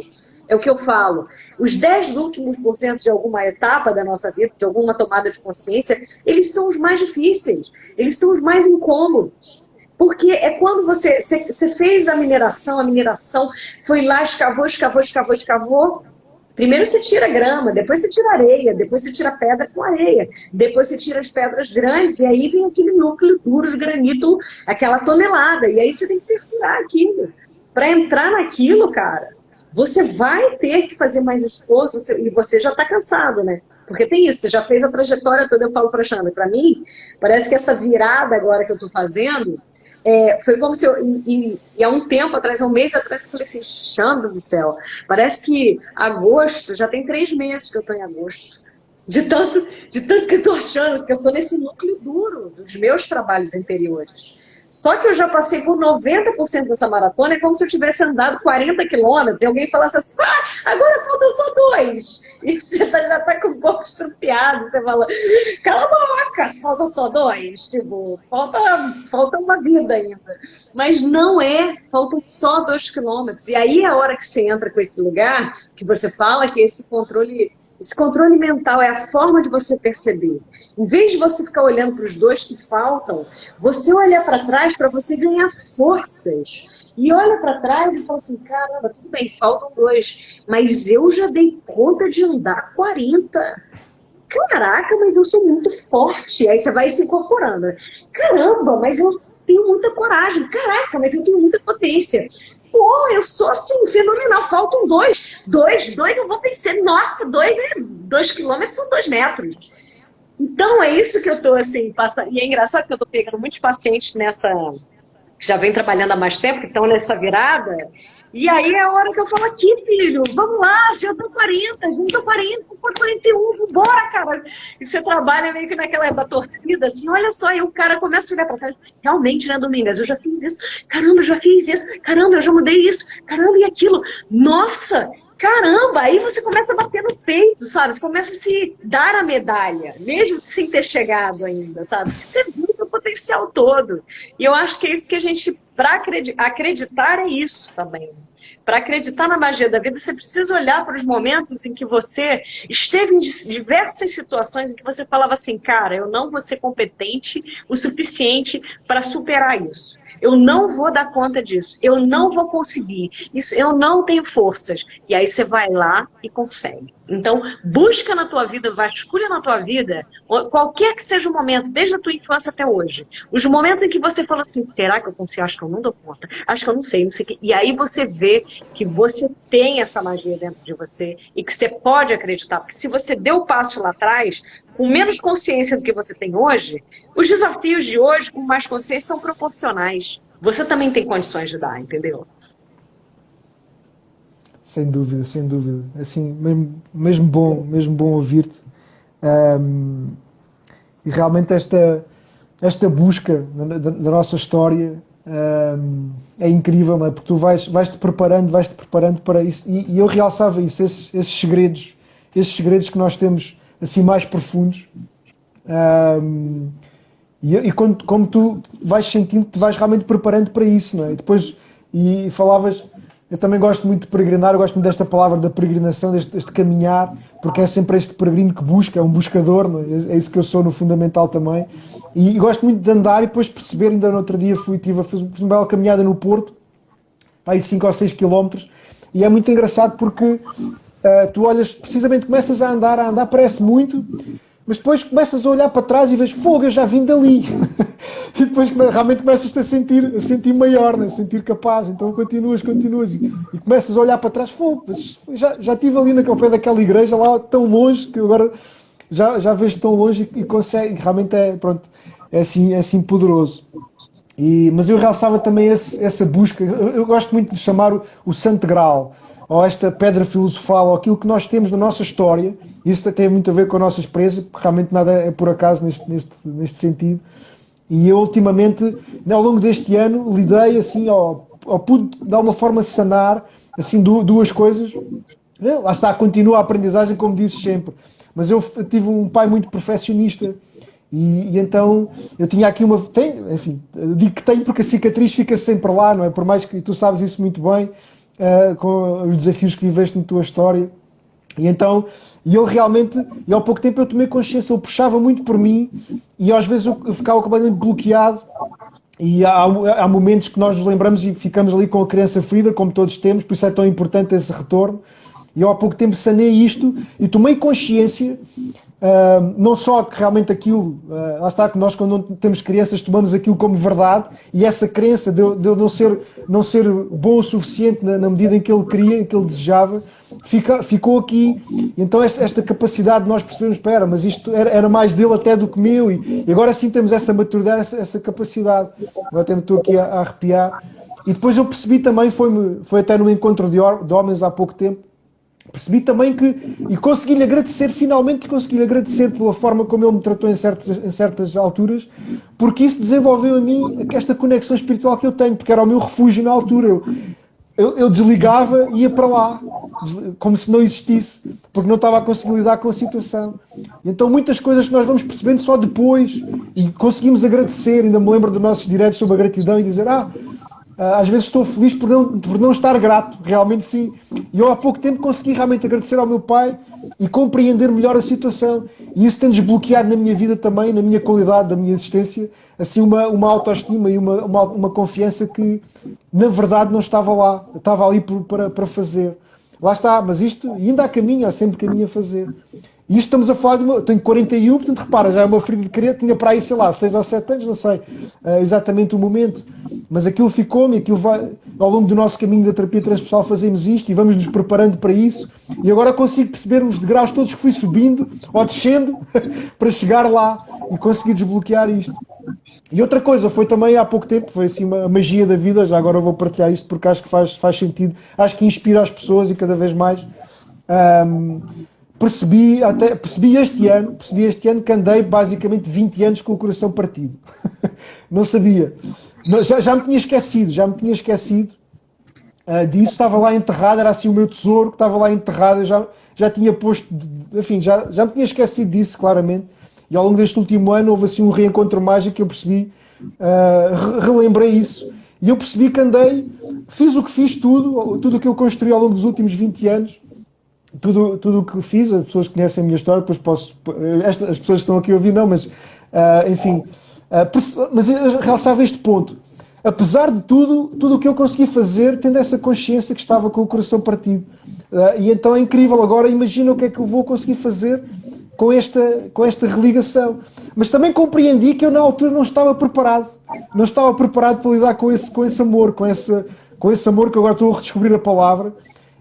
[SPEAKER 3] É o que eu falo. Os 10 últimos % de alguma etapa da nossa vida, de alguma tomada de consciência, eles são os mais difíceis. Eles são os mais incômodos. Porque é quando você fez a mineração foi lá, escavou. Primeiro você tira grama, depois você tira areia, depois você tira pedra com areia, depois você tira as pedras grandes, e aí vem aquele núcleo duro de granito, aquela tonelada, e aí você tem que perfurar aquilo. Para entrar naquilo, cara, você vai ter que fazer mais esforço, e você já está cansado, né? Porque tem isso, você já fez a trajetória toda, eu falo para a Xanda, para mim, parece que essa virada agora que eu estou fazendo, foi como se e há um tempo atrás, há um mês atrás, que eu falei assim, Xanda do céu, parece que agosto, já tem 3 meses que eu estou em agosto, de tanto que eu estou achando, que eu estou nesse núcleo duro dos meus trabalhos anteriores. Só que eu já passei por 90% dessa maratona, é como se eu tivesse andado 40 quilômetros e alguém falasse assim, agora faltam só 2. E você já está com o corpo estrupiado, você fala, cala a boca, faltam só 2. Tipo, falta uma vida ainda. Mas não faltam só 2 quilômetros. E aí é a hora que você entra com esse lugar, que você fala que esse controle mental é a forma de você perceber. Em vez de você ficar olhando para os 2 que faltam, você olha para trás para você ganhar forças. E olha para trás e fala assim, caramba, tudo bem, faltam 2, mas eu já dei conta de andar 40. Caraca, mas eu sou muito forte. Aí você vai se incorporando. Caramba, mas eu tenho muita coragem. Caraca, mas eu tenho muita potência. Pô, eu sou assim, fenomenal, faltam 2. 2 eu vou vencer. Nossa, 2 quilômetros são 2 metros. Então é isso que eu tô assim, passando. E é engraçado que eu tô pegando muitos pacientes que já vem trabalhando há mais tempo, que estão nessa virada. E aí é a hora que eu falo aqui, filho, vamos lá, já estão 40, junta 40, por 41, vambora, cara. E você trabalha meio que naquela da torcida, assim, olha só, e o cara começa a olhar pra trás, realmente, né, Domingas, eu já fiz isso, caramba, eu já fiz isso, caramba, eu já mudei isso, caramba, e aquilo, nossa, caramba, aí você começa a bater no peito, sabe, você começa a se dar a medalha, mesmo sem ter chegado ainda, sabe, você viu o potencial todo. E eu acho que é isso que a gente, para acreditar é isso também. Para acreditar na magia da vida, você precisa olhar para os momentos em que você esteve em diversas situações em que você falava assim, cara, eu não vou ser competente o suficiente para superar isso. Eu não vou dar conta disso. Eu não vou conseguir. Isso, eu não tenho forças. E aí você vai lá e consegue. Então, busca na tua vida, vasculha na tua vida, qualquer que seja o momento, desde a tua infância até hoje. Os momentos em que você fala assim, será que eu consigo? Acho que eu não dou conta. Acho que eu não sei, não sei o que. E aí você vê que você tem essa magia dentro de você e que você pode acreditar. Porque se você deu o passo lá atrás, com menos consciência do que você tem hoje, os desafios de hoje, com mais consciência, são proporcionais. Você também tem condições de dar, entendeu?
[SPEAKER 2] Sem dúvida, sem dúvida. Assim, mesmo bom ouvir-te. Um, e realmente esta busca da nossa história é incrível, não é? Porque tu vais-te preparando para isso. E eu realçava isso, esses segredos que nós temos assim mais profundos. E como tu vais sentindo, te vais realmente preparando para isso, não é? E falavas, eu também gosto muito de peregrinar, eu gosto muito desta palavra da peregrinação, deste caminhar, porque é sempre este peregrino que busca, é um buscador, não é? É isso que eu sou no fundamental também. E gosto muito de andar e depois perceber, ainda no outro dia fiz uma bela caminhada no Porto, aí 5 ou 6 quilómetros, e é muito engraçado porque tu olhas, precisamente começas a andar, parece muito, mas depois começas a olhar para trás e vês, fogo, eu já vim dali. E depois realmente começas-te a sentir maior, né? A sentir capaz. Então continuas e começas a olhar para trás, fogo, já estive ali naquele pé daquela igreja, lá tão longe, que agora já vejo tão longe e consegue, realmente é assim poderoso. Mas eu realçava também essa busca, eu gosto muito de chamar o Santo Graal, ou esta pedra filosofal, ou aquilo que nós temos na nossa história. Isso tem muito a ver com a nossa experiência, porque realmente nada é por acaso neste sentido. E eu ultimamente, ao longo deste ano, lidei assim, ou pude de alguma forma sanar assim, duas coisas. Lá está, continua a aprendizagem, como dizes sempre. Mas eu tive um pai muito perfeccionista. E então eu tinha aqui digo que tenho porque a cicatriz fica sempre lá, não é? Por mais que tu sabes isso muito bem, com os desafios que viveste na tua história. E então, ele realmente, e há pouco tempo eu tomei consciência, ele puxava muito por mim e às vezes eu ficava completamente bloqueado. E há momentos que nós nos lembramos e ficamos ali com a criança ferida, como todos temos, por isso é tão importante esse retorno. E eu há pouco tempo sanei isto e tomei consciência, não só que realmente aquilo, lá está, que nós quando temos crianças tomamos aquilo como verdade, e essa crença de eu não ser bom o suficiente na medida em que ele queria, em que ele desejava, ficou aqui. Então esta capacidade de nós percebermos, espera, mas isto era mais dele até do que meu, e agora sim temos essa maturidade, essa capacidade. Agora estou aqui a arrepiar. E depois eu percebi também, foi até no encontro de homens há pouco tempo, percebi também e consegui-lhe agradecer, finalmente consegui-lhe agradecer pela forma como ele me tratou em certas alturas, porque isso desenvolveu a mim esta conexão espiritual que eu tenho, porque era o meu refúgio na altura. Eu desligava e ia para lá, como se não existisse, porque não estava a conseguir lidar com a situação. Então muitas coisas que nós vamos percebendo só depois, e conseguimos agradecer, ainda me lembro dos nossos diretos sobre a gratidão, e dizer, às vezes estou feliz por não estar grato, realmente sim. E eu há pouco tempo consegui realmente agradecer ao meu pai e compreender melhor a situação. E isso tem desbloqueado na minha vida também, na minha qualidade, da minha existência, assim uma autoestima e uma confiança que na verdade não estava lá. Eu estava ali para fazer. Lá está, mas isto ainda há caminho, há sempre caminho a fazer. E isto estamos a falar eu tenho 41, portanto repara, já é uma ferida de criança, tinha para aí, sei lá, 6 ou 7 anos, não sei exatamente o momento, mas aquilo ficou-me, aquilo vai, ao longo do nosso caminho da terapia transpessoal fazemos isto e vamos nos preparando para isso, e agora consigo perceber os degraus todos que fui subindo ou descendo para chegar lá e conseguir desbloquear isto. E outra coisa, foi também há pouco tempo, foi assim a magia da vida, já agora eu vou partilhar isto porque acho que faz sentido, acho que inspira as pessoas e cada vez mais. Percebi este ano que andei basicamente 20 anos com o coração partido. Não sabia. Já me tinha esquecido disso, estava lá enterrado, era assim o meu tesouro que estava lá enterrado, eu já tinha posto, enfim, já me tinha esquecido disso, claramente. E ao longo deste último ano houve assim um reencontro mágico que eu percebi, relembrei isso. E eu percebi que fiz o que fiz, tudo o que eu construí ao longo dos últimos 20 anos, tudo o que fiz, as pessoas conhecem a minha história, depois as pessoas que estão aqui a ouvir não, mas enfim, mas eu realçava este ponto, apesar de tudo o que eu consegui fazer, tendo essa consciência que estava com o coração partido, e então é incrível, agora imagina o que é que eu vou conseguir fazer com esta religação, mas também compreendi que eu na altura não estava preparado para lidar com esse amor, com esse amor que agora estou a redescobrir a palavra.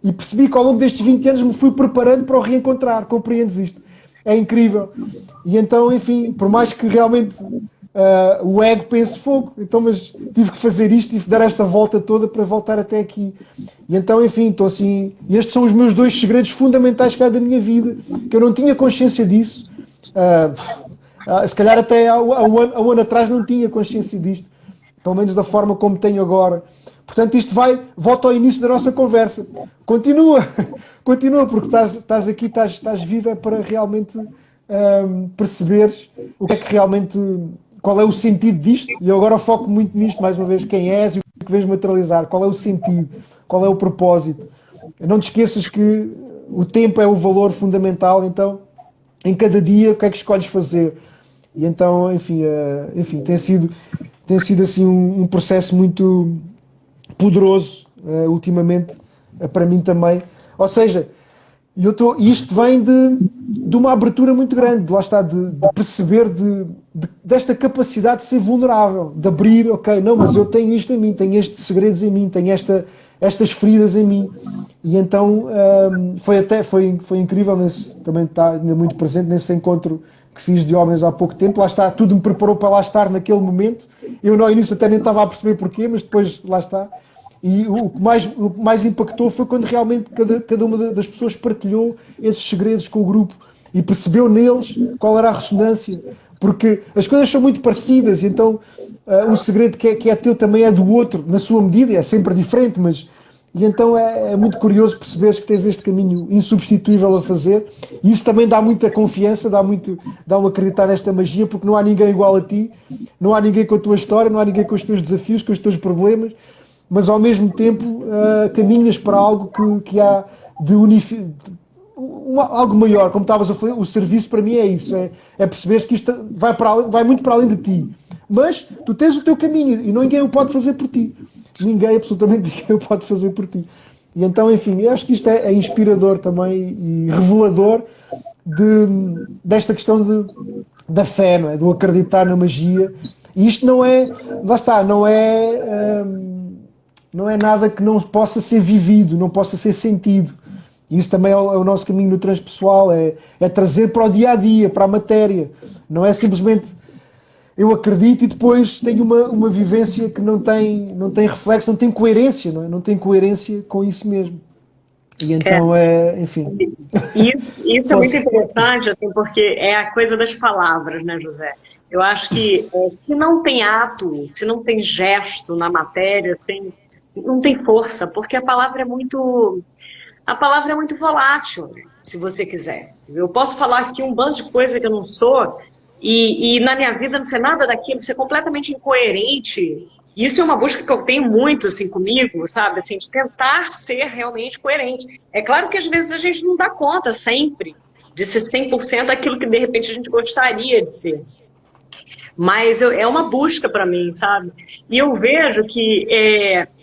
[SPEAKER 2] E percebi que ao longo destes 20 anos me fui preparando para o reencontrar. Compreendes isto? É incrível. E então, enfim, por mais que realmente o ego pense fogo, então, mas tive que fazer isto, tive que dar esta volta toda para voltar até aqui. E então, enfim, estou assim. E estes são os meus 2 segredos fundamentais que há da minha vida, que eu não tinha consciência disso. Se calhar até há um ano atrás não tinha consciência disto, pelo menos da forma como tenho agora. Portanto, volta ao início da nossa conversa. Continua, porque estás aqui, estás viva para realmente perceberes o que é que realmente, qual é o sentido disto. E eu agora foco muito nisto, mais uma vez, quem és e o que vens materializar, qual é o sentido, qual é o propósito. Não te esqueças que o tempo é o valor fundamental, então, em cada dia, o que é que escolhes fazer? E então, enfim, tem sido assim um processo muito poderoso ultimamente, para mim também. Ou seja, isto vem de uma abertura muito grande, lá está, de perceber desta capacidade de ser vulnerável, de abrir, ok, não, mas eu tenho isto em mim, tenho estes segredos em mim, tenho estas feridas em mim. E então foi incrível, também está ainda muito presente nesse encontro que fiz de homens há pouco tempo. Lá está, tudo me preparou para lá estar naquele momento. Eu no início até nem estava a perceber porquê, mas depois lá está. E o que mais impactou foi quando realmente cada uma das pessoas partilhou esses segredos com o grupo e percebeu neles qual era a ressonância. Porque as coisas são muito parecidas, e então um segredo que é teu também é do outro, na sua medida, é sempre diferente, mas... E então é muito curioso perceberes que tens este caminho insubstituível a fazer, e isso também dá muita confiança, dá-me a acreditar nesta magia, porque não há ninguém igual a ti, não há ninguém com a tua história, não há ninguém com os teus desafios, com os teus problemas, mas ao mesmo tempo caminhas para algo que há de algo maior, como estavas a falar. O serviço para mim é isso, é perceberes que isto vai muito para além de ti, mas tu tens o teu caminho e ninguém o pode fazer por ti. Ninguém, absolutamente ninguém o pode fazer por ti. E então, enfim, eu acho que isto é inspirador também e revelador desta questão da fé, não é? Do acreditar na magia. E isto não é, lá está, não é nada que não possa ser vivido, não possa ser sentido. E isso também é o nosso caminho no transpessoal, é trazer para o dia-a-dia, para a matéria. Não é simplesmente... Eu acredito e depois tenho uma vivência que não tem reflexo, não tem coerência, não é? Não tem coerência com isso mesmo. E então enfim.
[SPEAKER 3] Isso é muito interessante, assim, porque é a coisa das palavras, né, José? Eu acho que se não tem ato, se não tem gesto na matéria, assim, não tem força, porque a palavra é muito volátil, se você quiser. Eu posso falar aqui um bando de coisa que eu não sou, e na minha vida não ser nada daquilo, ser completamente incoerente. Isso é uma busca que eu tenho muito, assim, comigo, sabe? Assim, de tentar ser realmente coerente. É claro que às vezes a gente não dá conta sempre de ser 100% aquilo que de repente a gente gostaria de ser. Mas é uma busca para mim, sabe? E eu vejo que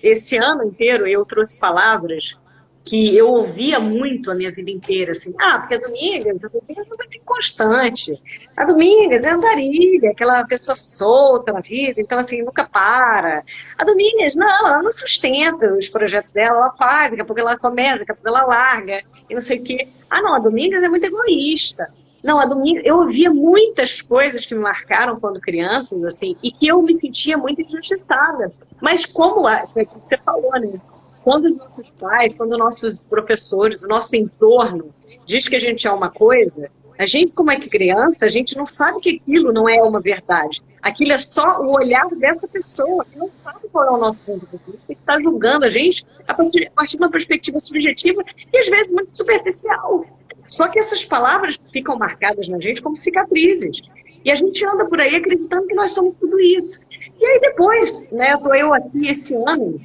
[SPEAKER 3] esse ano inteiro eu trouxe palavras que eu ouvia muito a minha vida inteira, assim, porque a Domingas é muito inconstante, a Domingas é andarilha, aquela pessoa solta na vida, então assim, nunca para. A Domingas, não, ela não sustenta os projetos dela, ela faz, daqui a pouco ela começa, daqui a pouco ela larga, e não sei o quê. Não, a Domingas é muito egoísta. Não, a Domingas, eu ouvia muitas coisas que me marcaram quando crianças, assim, e que eu me sentia muito injustiçada. Mas como você falou, né? Quando os nossos pais, quando os nossos professores, o nosso entorno diz que a gente é uma coisa, a gente, como é que criança, a gente não sabe que aquilo não é uma verdade. Aquilo é só o olhar dessa pessoa, que não sabe qual é o nosso ponto de vista, que está julgando a gente a partir de uma perspectiva subjetiva e às vezes muito superficial. Só que essas palavras ficam marcadas na gente como cicatrizes. E a gente anda por aí acreditando que nós somos tudo isso. E aí depois, né, estou eu aqui esse ano,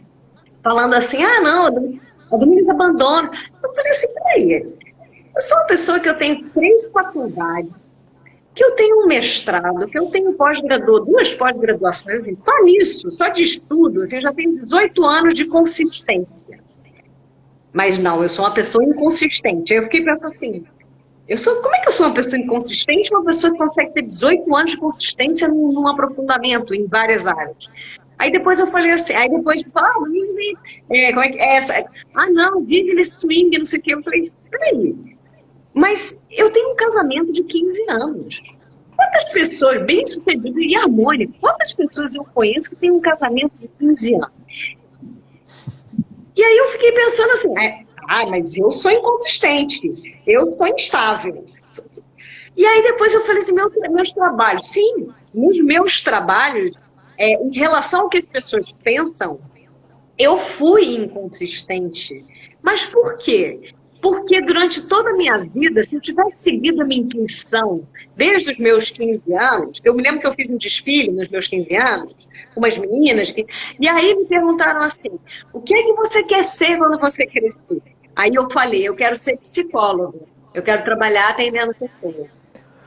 [SPEAKER 3] falando assim, não, a Domingas abandona. Eu falei assim, peraí, eu sou uma pessoa que eu tenho 3 faculdades, que eu tenho um mestrado, que eu tenho duas pós-graduações, assim, só nisso, só de estudo, assim, eu já tenho 18 anos de consistência. Mas não, eu sou uma pessoa inconsistente. Aí eu fiquei pensando assim, como é que eu sou uma pessoa inconsistente, uma pessoa que consegue ter 18 anos de consistência num aprofundamento em várias áreas? Aí depois eu falei assim, como é que é essa? Não, vive nesse swing, não sei o quê. Eu falei, peraí, mas eu tenho um casamento de 15 anos. Quantas pessoas, bem sucedidas e harmônicas, quantas pessoas eu conheço que têm um casamento de 15 anos? E aí eu fiquei pensando assim, mas eu sou inconsistente, eu sou instável. E aí depois eu falei assim, meus trabalhos, sim, nos meus trabalhos, em relação ao que as pessoas pensam, eu fui inconsistente. Mas por quê? Porque durante toda a minha vida, se eu tivesse seguido a minha intuição desde os meus 15 anos, eu me lembro que eu fiz um desfile nos meus 15 anos, com umas meninas, e aí me perguntaram assim, o que é que você quer ser quando você crescer? Aí eu falei, eu quero ser psicólogo, eu quero trabalhar atendendo pessoas.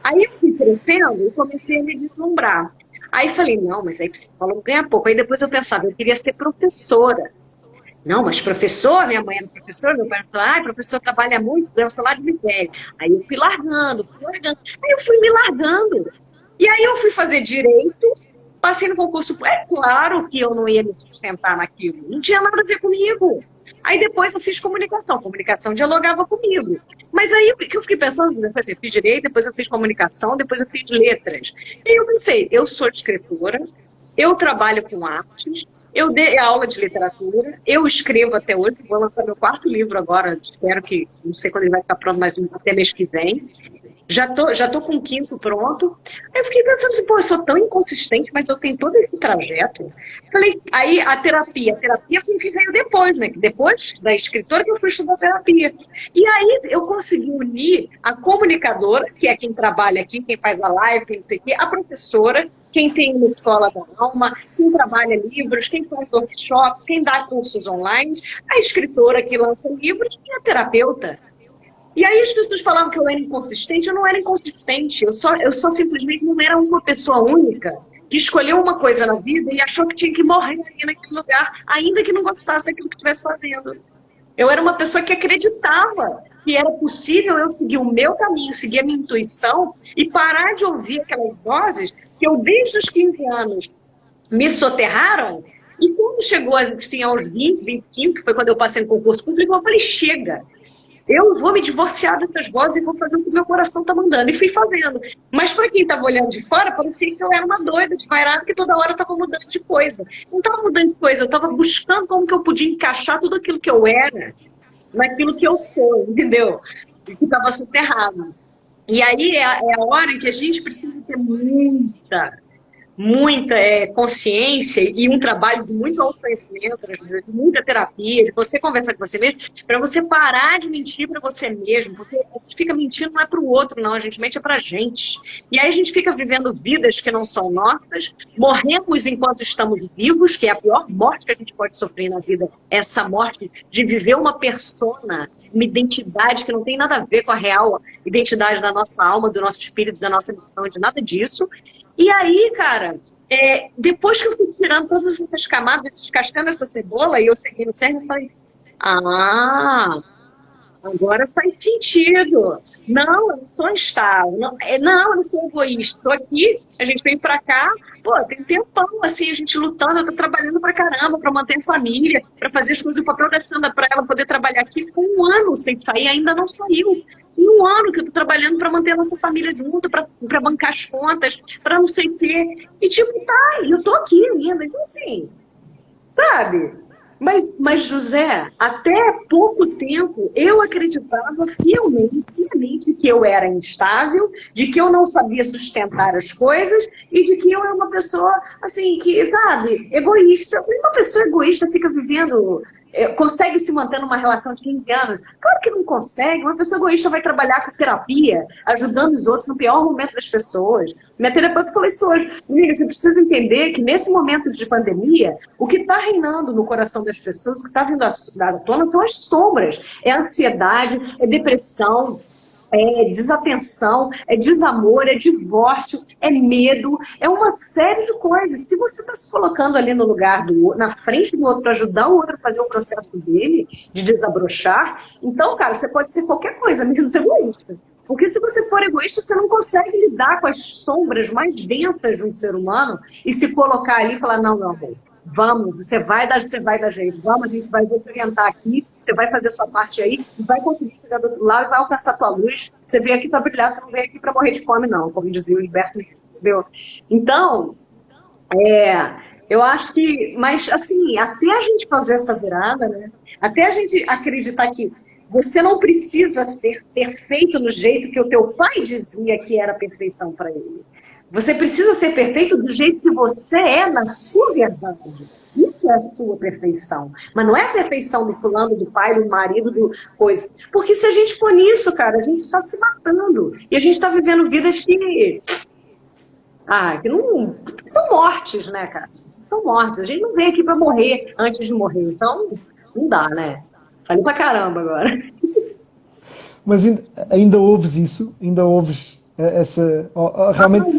[SPEAKER 3] Aí eu fui crescendo e comecei a me deslumbrar. Aí falei, não, mas aí psicólogo ganha pouco. Aí depois eu pensava, eu queria ser professora. Não, mas professor, minha mãe era professora, meu pai falou, professor trabalha muito, ganha um salário de miséria. Aí eu fui largando. Aí eu fui me largando. E aí eu fui fazer direito, passei no concurso. É claro que eu não ia me sustentar naquilo, não tinha nada a ver comigo. Aí depois eu fiz comunicação dialogava comigo. Mas aí o que eu fiquei pensando, eu fiz direito, depois eu fiz comunicação, depois eu fiz letras. E aí eu pensei, eu sou escritora, eu trabalho com artes, eu dei aula de literatura, eu escrevo até hoje, vou lançar meu 4º livro agora, espero que, não sei quando ele vai ficar pronto, mas até mês que vem. Já tô com o 5º pronto. Aí eu fiquei pensando assim, eu sou tão inconsistente, mas eu tenho todo esse trajeto. Falei, aí a terapia foi o que veio depois, né? Depois da escritora que eu fui estudar terapia. E aí eu consegui unir a comunicadora, que é quem trabalha aqui, quem faz a live, quem não sei o quê, a professora, quem tem uma escola da alma, quem trabalha livros, quem faz workshops, quem dá cursos online, a escritora que lança livros e a terapeuta. E aí as pessoas falavam que eu era inconsistente, eu não era inconsistente, eu só simplesmente não era uma pessoa única que escolheu uma coisa na vida e achou que tinha que morrer ali naquele lugar, ainda que não gostasse daquilo que estivesse fazendo. Eu era uma pessoa que acreditava que era possível eu seguir o meu caminho, seguir a minha intuição e parar de ouvir aquelas vozes que eu desde os 15 anos me soterraram. E quando chegou assim, aos 20, 25, que foi quando eu passei no concurso público, eu falei, chega. Eu vou me divorciar dessas vozes e vou fazer o que o meu coração está mandando. E fui fazendo. Mas para quem estava olhando de fora, parecia que eu era uma doida, desvairada, que toda hora estava mudando de coisa. Não estava mudando de coisa, eu estava buscando como que eu podia encaixar tudo aquilo que eu era naquilo que eu sou, entendeu? E que estava soterrado. E aí é a hora em que a gente precisa ter muita consciência e um trabalho de muito autoconhecimento, de muita terapia, de você conversar com você mesmo, para você parar de mentir para você mesmo, porque a gente fica mentindo não é para o outro, não, a gente mente é para a gente. E aí a gente fica vivendo vidas que não são nossas, morremos enquanto estamos vivos, que é a pior morte que a gente pode sofrer na vida, essa morte de viver uma persona, uma identidade que não tem nada a ver com a real identidade da nossa alma, do nosso espírito, da nossa missão, de nada disso. E aí, cara, depois que eu fui tirando todas essas camadas, descascando essa cebola, e eu segui no cerne, eu falei, agora faz sentido. Não, eu não sou instável. Não, eu não sou egoísta. Estou aqui, a gente vem pra cá, tem tempão, assim, a gente lutando, eu tô trabalhando pra caramba, pra manter a família, pra fazer as coisas, o papel da Sandra pra ela poder trabalhar aqui. Ficou 1 ano sem sair, ainda não saiu. E 1 ano que eu tô trabalhando pra manter a nossa família junto, pra bancar as contas, pra não sei o quê. E tipo, eu tô aqui ainda. Então, assim, sabe? Mas, José, até pouco tempo eu acreditava fielmente que eu era instável, de que eu não sabia sustentar as coisas e de que eu era uma pessoa, assim, que, sabe, egoísta. Uma pessoa egoísta fica vivendo, consegue se manter numa relação de 15 anos? Claro que não consegue. Uma pessoa egoísta vai trabalhar com terapia, ajudando os outros no pior momento das pessoas. Minha terapeuta falou isso hoje. Amiga, você precisa entender que nesse momento de pandemia, o que está reinando no coração das pessoas, o que está vindo à tona são as sombras. É ansiedade, é depressão, é desatenção, é desamor, é divórcio, é medo, é uma série de coisas. Se você está se colocando ali no lugar na frente do outro para ajudar o outro a fazer o processo dele, de desabrochar, então, cara, você pode ser qualquer coisa, menos egoísta. Porque se você for egoísta, você não consegue lidar com as sombras mais densas de um ser humano e se colocar ali e falar, não, meu amor, vamos, você vai dar jeito, vamos, a gente vai te orientar aqui, você vai fazer a sua parte aí, e vai conseguir chegar do outro lado e vai alcançar a tua luz. Você veio aqui para brilhar, você não veio aqui para morrer de fome, não, como dizia o Gilberto, entendeu? Então, eu acho que, mas assim, até a gente fazer essa virada, né? Até a gente acreditar que Você não precisa ser perfeito no jeito que o teu pai dizia que era perfeição para ele. Você precisa ser perfeito do jeito que você é na sua verdade. Isso é a sua perfeição. Mas não é a perfeição do fulano, do pai, do marido, do coisa. Porque se a gente for nisso, cara, a gente está se matando. E a gente está vivendo vidas que não são mortes, né, cara? São mortes. A gente não vem aqui para morrer antes de morrer. Então, não dá, né? Falei pra caramba agora.
[SPEAKER 2] Mas ainda ouves isso? Ainda ouves essa... Realmente,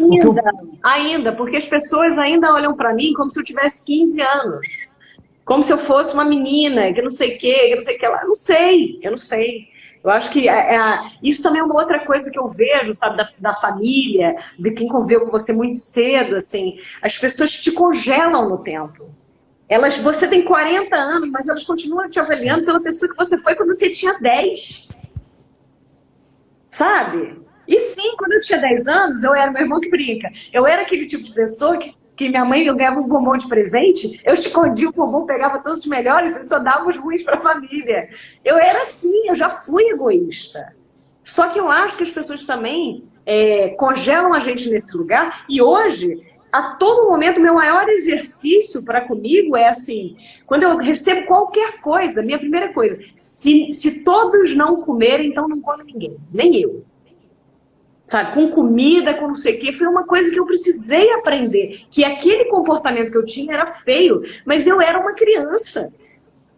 [SPEAKER 3] Ainda, porque as pessoas ainda olham para mim como se eu tivesse 15 anos. Como se eu fosse uma menina, que não sei o quê, que não sei o que lá. Eu não sei. Eu acho que isso também é uma outra coisa que eu vejo, sabe, da família, de quem conviveu com você muito cedo, assim. As pessoas te congelam no tempo. Você tem 40 anos, mas elas continuam te avaliando pela pessoa que você foi quando você tinha 10. Sabe? E sim, quando eu tinha 10 anos, eu era meu irmão que brinca. Eu era aquele tipo de pessoa que minha mãe, eu ganhava um bombom de presente, eu escondia o bombom, pegava todos os melhores e só dava os ruins para a família. Eu era assim, eu já fui egoísta. Só que eu acho que as pessoas também congelam a gente nesse lugar. E hoje, a todo momento, meu maior exercício para comigo é assim, quando eu recebo qualquer coisa, minha primeira coisa, se todos não comerem, então não come ninguém, nem eu. Sabe, com comida, com não sei o quê, foi uma coisa que eu precisei aprender, que aquele comportamento que eu tinha era feio, mas eu era uma criança.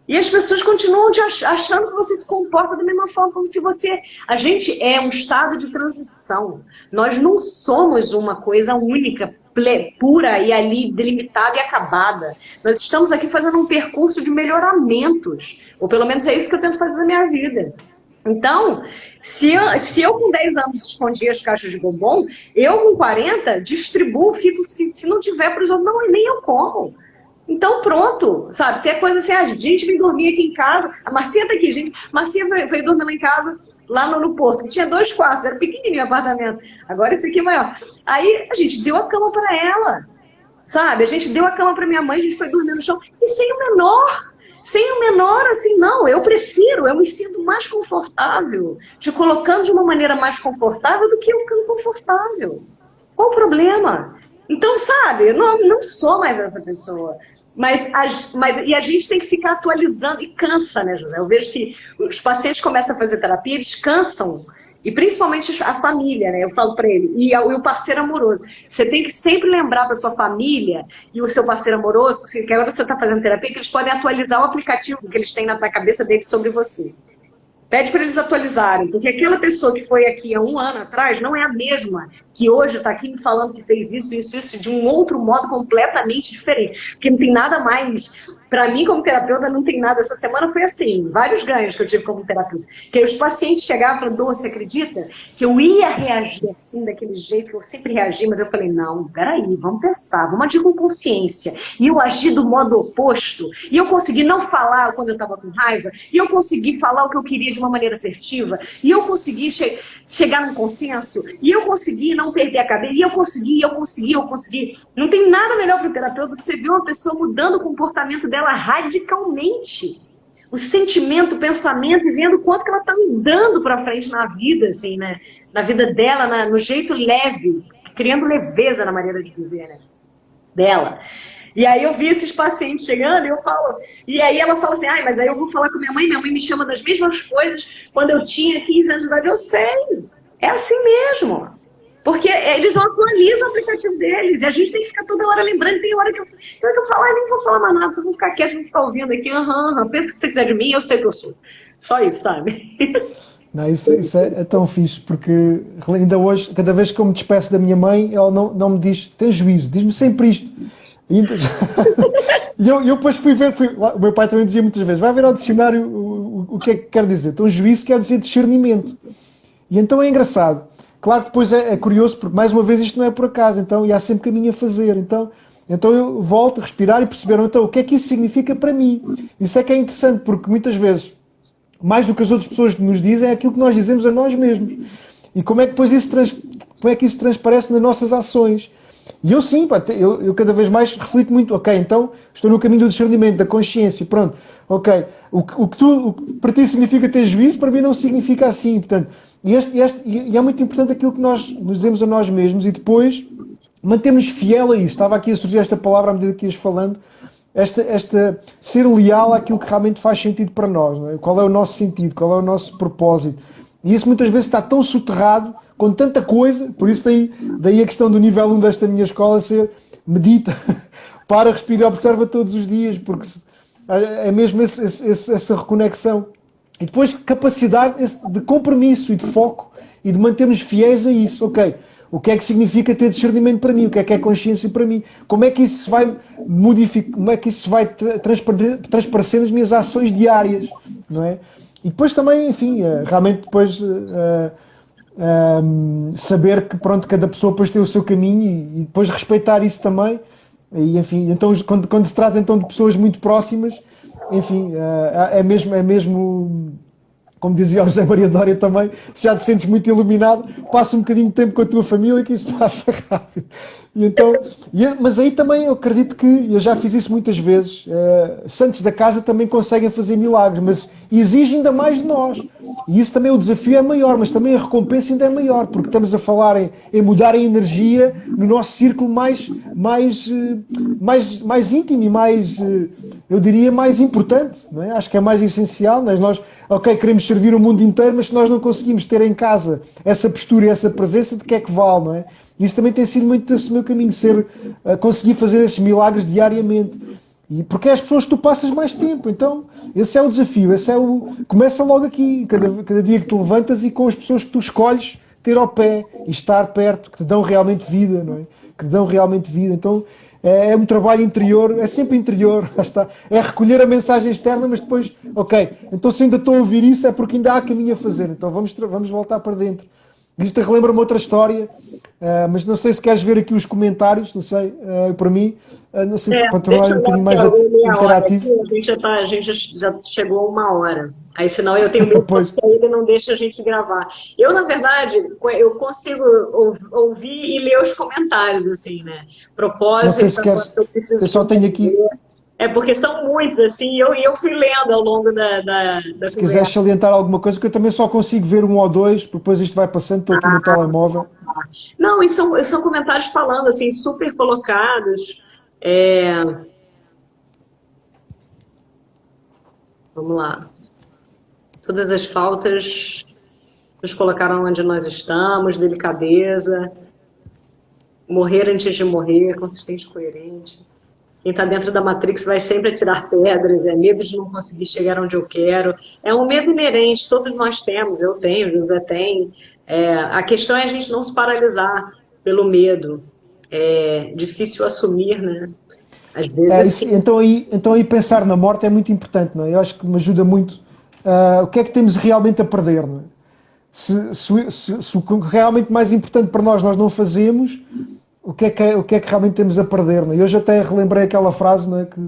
[SPEAKER 3] E as pessoas continuam achando que você se comporta da mesma forma, como se você... A gente é um estado de transição. Nós não somos uma coisa única, pura e ali delimitada e acabada. Nós estamos aqui fazendo um percurso de melhoramentos. Ou pelo menos é isso que eu tento fazer na minha vida. Então, se eu com 10 anos escondia as caixas de bombom, eu com 40 distribuo, fico, se não tiver para os outros, não, nem eu como. Então pronto, sabe? Se é coisa assim, a gente vem dormir aqui em casa, a Marcinha tá aqui, gente. Marcinha veio dormir lá em casa, lá no Porto, que tinha 2 quartos, era pequenininho o apartamento. Agora esse aqui é maior. Aí a gente deu a cama para ela, sabe? A gente deu a cama para minha mãe, a gente foi dormir no chão, e sem o menor, assim, não, eu me sinto mais confortável, te colocando de uma maneira mais confortável do que eu ficando confortável. Qual o problema? Então, sabe, eu não sou mais essa pessoa. E a gente tem que ficar atualizando, e cansa, né, José? Eu vejo que os pacientes começam a fazer terapia, eles cansam, e principalmente a família, né? Eu falo para ele, e o parceiro amoroso. Você tem que sempre lembrar para sua família e o seu parceiro amoroso, que agora você está fazendo terapia, que eles podem atualizar o aplicativo que eles têm na cabeça deles sobre você. Pede para eles atualizarem, porque aquela pessoa que foi aqui há 1 ano atrás não é a mesma que hoje está aqui me falando que fez isso, de um outro modo completamente diferente. Porque não tem nada mais... Para mim, como terapeuta, não tem nada. Essa semana foi assim, vários ganhos que eu tive como terapeuta. Que aí os pacientes chegavam e falavam, Dô, você acredita que eu ia reagir assim, daquele jeito que eu sempre reagi, mas eu falei, não, peraí, vamos pensar, vamos agir com consciência. E eu agi do modo oposto, e eu consegui não falar quando eu estava com raiva, e eu consegui falar o que eu queria de uma maneira assertiva, e eu consegui chegar num consenso, e eu consegui não perder a cabeça, e eu consegui. Não tem nada melhor para o terapeuta do que você ver uma pessoa mudando o comportamento dela radicalmente. O sentimento, o pensamento, e vendo o quanto que ela está andando para frente na vida, assim, né? Na vida dela, no jeito leve, criando leveza na maneira de viver, né? Dela. E aí eu vi esses pacientes chegando e aí ela fala assim, mas aí eu vou falar com minha mãe me chama das mesmas coisas quando eu tinha 15 anos de idade. Eu sei, é assim mesmo. Porque eles não atualizam o aplicativo deles. E a gente tem que ficar toda hora lembrando. Tem hora que eu falo, nem vou falar mais nada, só vou ficar quieto, vou ficar ouvindo aqui. Pensa que você quiser de mim, eu sei que eu sou. Só isso, sabe?
[SPEAKER 2] Não, isso é tão fixe, porque ainda hoje, cada vez que eu me despeço da minha mãe, ela não me diz, tem juízo, diz-me sempre isto. E eu depois fui ver, o meu pai também dizia muitas vezes, vai ver ao dicionário o que é que quer dizer. Então juízo quer dizer discernimento. E então é engraçado. Claro que depois é curioso, porque mais uma vez isto não é por acaso, então, e há sempre caminho a fazer. Então eu volto a respirar e perceber então, o que é que isso significa para mim. Isso é que é interessante, porque muitas vezes, mais do que as outras pessoas nos dizem, é aquilo que nós dizemos a nós mesmos. E como é que depois isso transparece nas nossas ações. E eu sim, pá, eu cada vez mais reflito muito, ok, então estou no caminho do discernimento, da consciência, pronto, ok, o que para ti significa ter juízo, para mim não significa assim, portanto, e é muito importante aquilo que nós nos dizemos a nós mesmos e depois mantermos fiel a isso. Estava aqui a surgir esta palavra à medida que ias falando, esta ser leal àquilo que realmente faz sentido para nós, não é? Qual é o nosso sentido, qual é o nosso propósito. E isso muitas vezes está tão soterrado com tanta coisa, por isso daí a questão do nível 1 desta minha escola ser medita, para, respira e observa todos os dias, porque é mesmo essa reconexão. E depois capacidade de compromisso e de foco e de mantermos fiéis a isso. Ok, o que é que significa ter discernimento para mim? O que é consciência para mim? Como é que isso se vai modificar? Como é que isso se vai transparecer nas minhas ações diárias? Não é? E depois também, enfim, realmente depois saber que, pronto, cada pessoa depois tem o seu caminho e depois respeitar isso também. E, enfim, então quando se trata então de pessoas muito próximas, enfim, é mesmo, como dizia o José Maria Dória também, se já te sentes muito iluminado, passa um bocadinho de tempo com a tua família que isso passa rápido. E então, mas aí também eu acredito que, eu já fiz isso muitas vezes, santos da casa também conseguem fazer milagres, mas exige ainda mais de nós. E isso também, o desafio é maior, mas também a recompensa ainda é maior, porque estamos a falar em mudar a energia no nosso círculo mais íntimo e mais, eu diria, mais importante. Não é? Acho que é mais essencial. Não é? Nós, ok, queremos servir o mundo inteiro, mas se nós não conseguimos ter em casa essa postura e essa presença, de que é que vale, não é? Isso também tem sido muito esse meu caminho, conseguir fazer esses milagres diariamente. E porque é as pessoas que tu passas mais tempo. Então, esse é o desafio. Começa logo aqui, cada dia que tu levantas e com as pessoas que tu escolhes ter ao pé e estar perto, que te dão realmente vida, não é? Que te dão realmente vida. Então, é um trabalho interior, é sempre interior, lá está. É recolher a mensagem externa, mas depois, ok, então se ainda estou a ouvir isso é porque ainda há caminho a fazer. Então vamos voltar para dentro. Isto relembra-me outra história, mas não sei se queres ver aqui os comentários, não sei, para mim, não sei se para tornar um bocadinho mais interativo.
[SPEAKER 3] A gente já chegou a 1 hora, aí senão eu tenho medo que ele não deixa a gente gravar. Eu, na verdade, eu consigo ouvir e ler os comentários, assim, né? Propósito,
[SPEAKER 2] não sei se queres, eu só tenho aqui...
[SPEAKER 3] É porque são muitos, assim, e eu fui lendo ao longo da
[SPEAKER 2] Se quiseres salientar alguma coisa, que eu também só consigo ver 1 ou 2, depois isto vai passando, estou aqui no telemóvel.
[SPEAKER 3] Não, e são comentários falando, assim, super colocados. Vamos lá. Todas as faltas nos colocaram onde nós estamos, delicadeza, morrer antes de morrer, consistente e coerente. Quem está dentro da Matrix vai sempre atirar pedras, é medo de não conseguir chegar onde eu quero. É um medo inerente, todos nós temos, eu tenho, José tem. A questão é a gente não se paralisar pelo medo. É difícil assumir, né? Às vezes...
[SPEAKER 2] Então aí pensar na morte é muito importante, não é? Eu acho que me ajuda muito. O que é que temos realmente a perder, não é? Se o realmente mais importante para nós não fazemos... O que é que realmente temos a perder? Não é? Eu hoje até relembrei aquela frase, não é? Que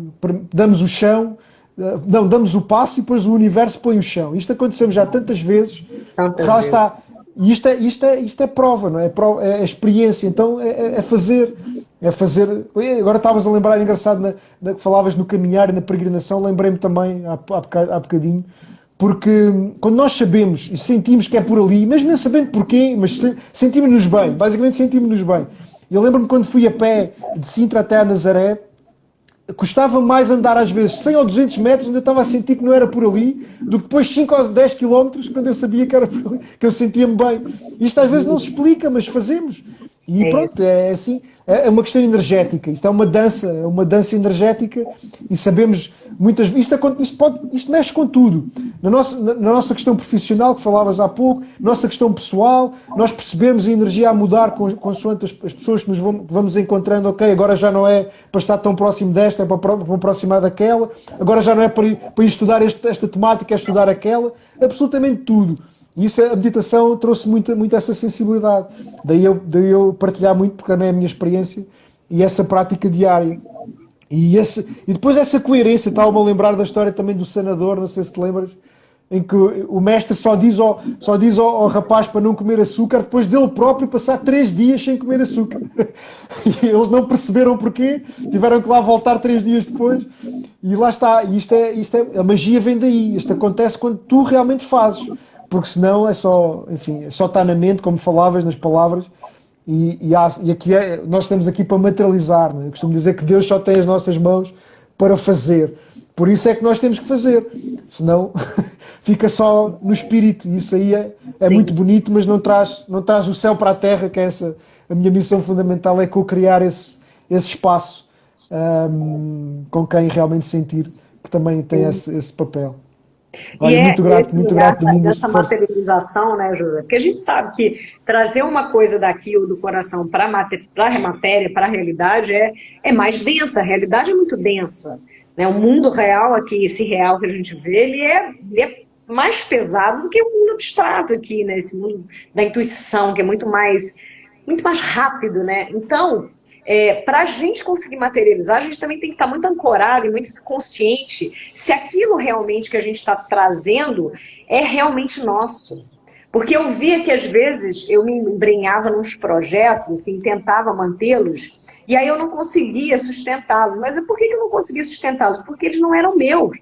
[SPEAKER 2] damos o chão, não, damos o passo e depois o universo põe o chão. Isto aconteceu já tantas vezes, lá está. E isto é prova, não é? É experiência, então é fazer. Agora estavas a lembrar, engraçado, que falavas no caminhar e na peregrinação, lembrei-me também há bocadinho, porque quando nós sabemos e sentimos que é por ali, mesmo nem sabendo porquê, mas sentimos-nos bem, basicamente sentimos-nos bem. Eu lembro-me quando fui a pé de Sintra até a Nazaré, custava mais andar às vezes 100 ou 200 metros, onde eu estava a sentir que não era por ali, do que depois 5 ou 10 quilómetros, quando eu sabia que era por ali, que eu sentia-me bem. Isto às vezes não se explica, mas fazemos. E pronto, é assim, é uma questão energética, isto é uma dança energética e sabemos muitas vezes, isto mexe com tudo. Na nossa questão profissional, que falavas há pouco, nossa questão pessoal, nós percebemos a energia a mudar consoante as pessoas que nos vamos encontrando, ok, agora já não é para estar tão próximo desta, é para me aproximar daquela, agora já não é para ir estudar esta temática, é estudar aquela, absolutamente tudo. E isso, a meditação trouxe muito essa sensibilidade. Daí eu partilhar muito, porque também é a minha experiência, e essa prática diária. E depois essa coerência, estava-me a lembrar da história também do sanador, não sei se te lembras, em que o mestre só diz ao rapaz para não comer açúcar, depois dele próprio passar 3 dias sem comer açúcar. E eles não perceberam porquê, tiveram que lá voltar 3 dias depois, e lá está. A magia vem daí, isto acontece quando tu realmente fazes, porque senão é só estar na mente, como falavas, nas palavras, e aqui nós estamos aqui para materializar, não é? Eu costumo dizer que Deus só tem as nossas mãos para fazer. Por isso é que nós temos que fazer, senão fica só no espírito. E isso aí é muito bonito, mas não traz o céu para a terra, que é essa. A minha missão fundamental é co-criar esse espaço com quem realmente sentir que também tem esse papel. Olha, muito grato, Domingos.
[SPEAKER 1] Dessa materialização, né, José? Porque a gente sabe que trazer uma coisa daqui ou do coração para a matéria, para a realidade, é mais densa. A realidade é muito densa. Né? O mundo real aqui, esse real que a gente vê, ele é mais pesado do que o mundo abstrato aqui, né? Esse mundo da intuição, que é muito mais rápido, né? Então, para a gente conseguir materializar, a gente também tem que estar muito ancorado e muito consciente se aquilo realmente que a gente está trazendo é realmente nosso. Porque eu via que, às vezes, eu me embrenhava nos projetos, assim, tentava mantê-los, e aí eu não conseguia sustentá-los. Mas por que eu não conseguia sustentá-los? Porque eles não eram meus.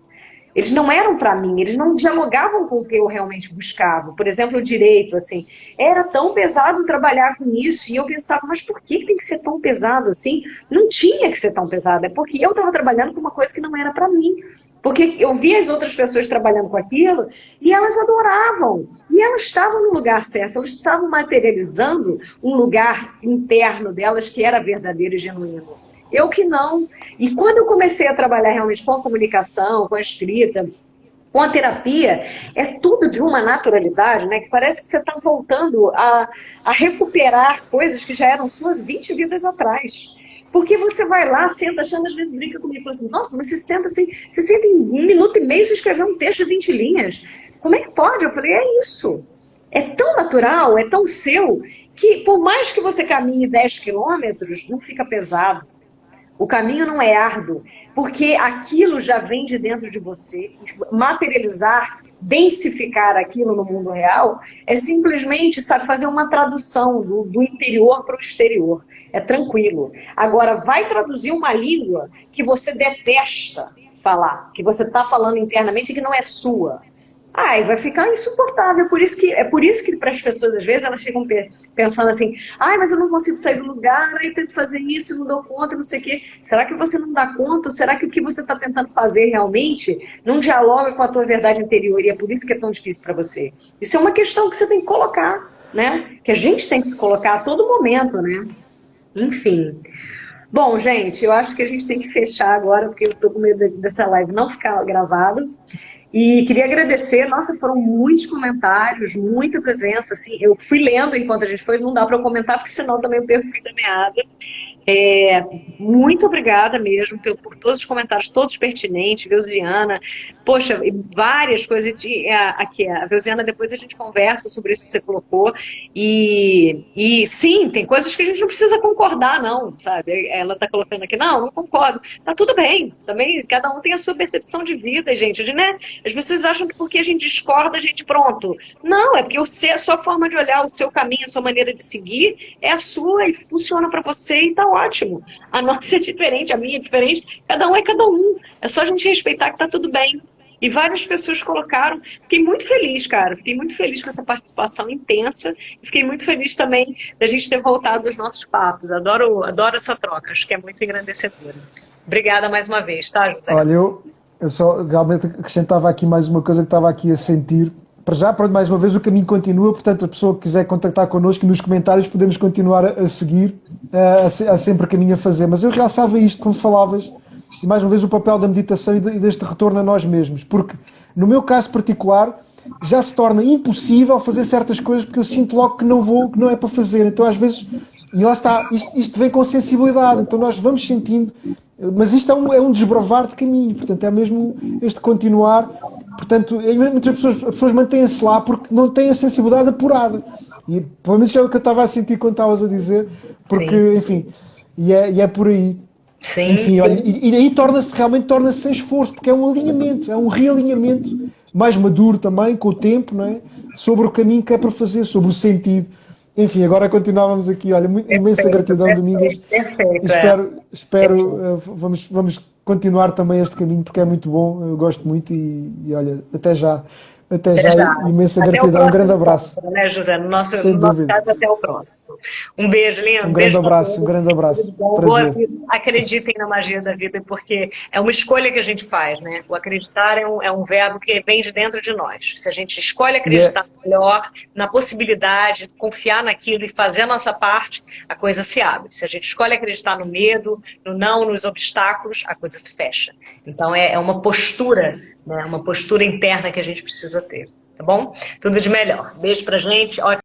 [SPEAKER 1] Eles não eram para mim, eles não dialogavam com o que eu realmente buscava. Por exemplo, o direito, assim, era tão pesado trabalhar com isso, e eu pensava, mas por que tem que ser tão pesado assim? Não tinha que ser tão pesado, é porque eu estava trabalhando com uma coisa que não era para mim. Porque eu via as outras pessoas trabalhando com aquilo, e elas adoravam, e elas estavam no lugar certo, elas estavam materializando um lugar interno delas que era verdadeiro e genuíno. Eu que não. E quando eu comecei a trabalhar realmente com a comunicação, com a escrita, com a terapia, é tudo de uma naturalidade, né? Que parece que você está voltando a recuperar coisas que já eram suas 20 vidas atrás. Porque você vai lá, senta, achando, às vezes brinca comigo e fala assim, nossa, mas você senta assim, você senta em 1 minuto e meio você escrever um texto de 20 linhas. Como é que pode? Eu falei, é isso. É tão natural, é tão seu, que por mais que você caminhe 10 quilômetros, não fica pesado. O caminho não é árduo, porque aquilo já vem de dentro de você. Materializar, densificar aquilo no mundo real, é simplesmente, sabe, fazer uma tradução do interior para o exterior. É tranquilo. Agora, vai traduzir uma língua que você detesta falar, que você está falando internamente e que não é sua. Ai, vai ficar insuportável. É por isso que para as pessoas, às vezes, elas ficam pensando assim, ai, mas eu não consigo sair do lugar, aí tento fazer isso, não dou conta, não sei o quê. Será que você não dá conta? Ou será que o que você está tentando fazer realmente não dialoga com a tua verdade interior? E é por isso que é tão difícil para você. Isso é uma questão que você tem que colocar, né? Que a gente tem que colocar a todo momento, né? Enfim. Bom, gente, eu acho que a gente tem que fechar agora, porque eu estou com medo dessa live não ficar gravada. E queria agradecer, nossa, foram muitos comentários, muita presença, assim, eu fui lendo enquanto a gente foi, não dá para eu comentar, porque senão também eu perco o fio da meada. Muito obrigada mesmo por todos os comentários, todos pertinentes, Veuziana, poxa, várias coisas, aqui, a Veuziana, depois a gente conversa sobre isso que você colocou, e sim, tem coisas que a gente não precisa concordar não, sabe, ela tá colocando aqui, não concordo, tá tudo bem, também cada um tem a sua percepção de vida, gente, né? As pessoas acham que porque a gente discorda, a gente pronto, não, é porque a sua forma de olhar, o seu caminho, a sua maneira de seguir, é a sua e funciona para você e tá ótimo. A nossa é diferente, a minha é diferente, cada um é cada um. É só a gente respeitar que tá tudo bem. E várias pessoas colocaram. Fiquei muito feliz, cara. Fiquei muito feliz com essa participação intensa. E fiquei muito feliz também da gente ter voltado aos nossos papos. Adoro essa troca. Acho que é muito engrandecedora. Obrigada mais uma vez, tá, José?
[SPEAKER 2] Olha, eu só realmente acrescentava aqui mais uma coisa que estava aqui a sentir. Para já, pronto, mais uma vez o caminho continua, portanto a pessoa que quiser contactar connosco nos comentários podemos continuar a seguir, há sempre caminho a fazer, mas eu realçava isto como falavas, e mais uma vez o papel da meditação e deste retorno a nós mesmos, porque no meu caso particular já se torna impossível fazer certas coisas porque eu sinto logo que não é para fazer, então às vezes, e lá está, isto vem com sensibilidade, então nós vamos sentindo, mas isto é um desbravar de caminho, portanto é mesmo este continuar. Portanto, muitas pessoas mantêm-se lá porque não têm a sensibilidade apurada. E pelo menos é o que eu estava a sentir quando estavas a dizer, porque, sim, enfim, e é por aí.
[SPEAKER 3] Sim.
[SPEAKER 2] Enfim, olha, e aí realmente torna-se sem esforço, porque é um alinhamento, é um realinhamento mais maduro também, com o tempo, não é? Sobre o caminho que é para fazer, sobre o sentido. Enfim, agora continuávamos aqui, olha, imensa gratidão, Domingas.
[SPEAKER 3] Perfeito,
[SPEAKER 2] Espero,
[SPEAKER 3] perfeito.
[SPEAKER 2] vamos continuar também este caminho, porque é muito bom, eu gosto muito e olha, até já. Até
[SPEAKER 3] Até
[SPEAKER 2] já,
[SPEAKER 3] já.
[SPEAKER 2] imensa
[SPEAKER 3] Até o
[SPEAKER 2] gratidão, um grande
[SPEAKER 3] próximo
[SPEAKER 2] abraço.
[SPEAKER 3] encontro, né, José?
[SPEAKER 2] Sem
[SPEAKER 3] No nosso
[SPEAKER 2] dúvida.
[SPEAKER 3] caso, até o próximo. Um beijo, lindo.
[SPEAKER 2] Um grande
[SPEAKER 3] Beijo para
[SPEAKER 2] abraço, um
[SPEAKER 3] todos.
[SPEAKER 2] grande
[SPEAKER 3] Tudo de
[SPEAKER 2] abraço.
[SPEAKER 3] bom. Boa
[SPEAKER 2] Prazer.
[SPEAKER 3] vida. Acreditem na magia da vida, porque é uma escolha que a gente faz, né? O acreditar é um verbo que vem de dentro de nós. Se a gente escolhe
[SPEAKER 2] E é,
[SPEAKER 3] acreditar melhor, na possibilidade, confiar naquilo e fazer a nossa parte, a coisa se abre. Se a gente escolhe acreditar no medo, no não, nos obstáculos, a coisa se fecha. Então é uma postura, né? Uma postura interna que a gente precisa ter. Tá bom? Tudo de melhor. Beijo pra gente. Ótimo.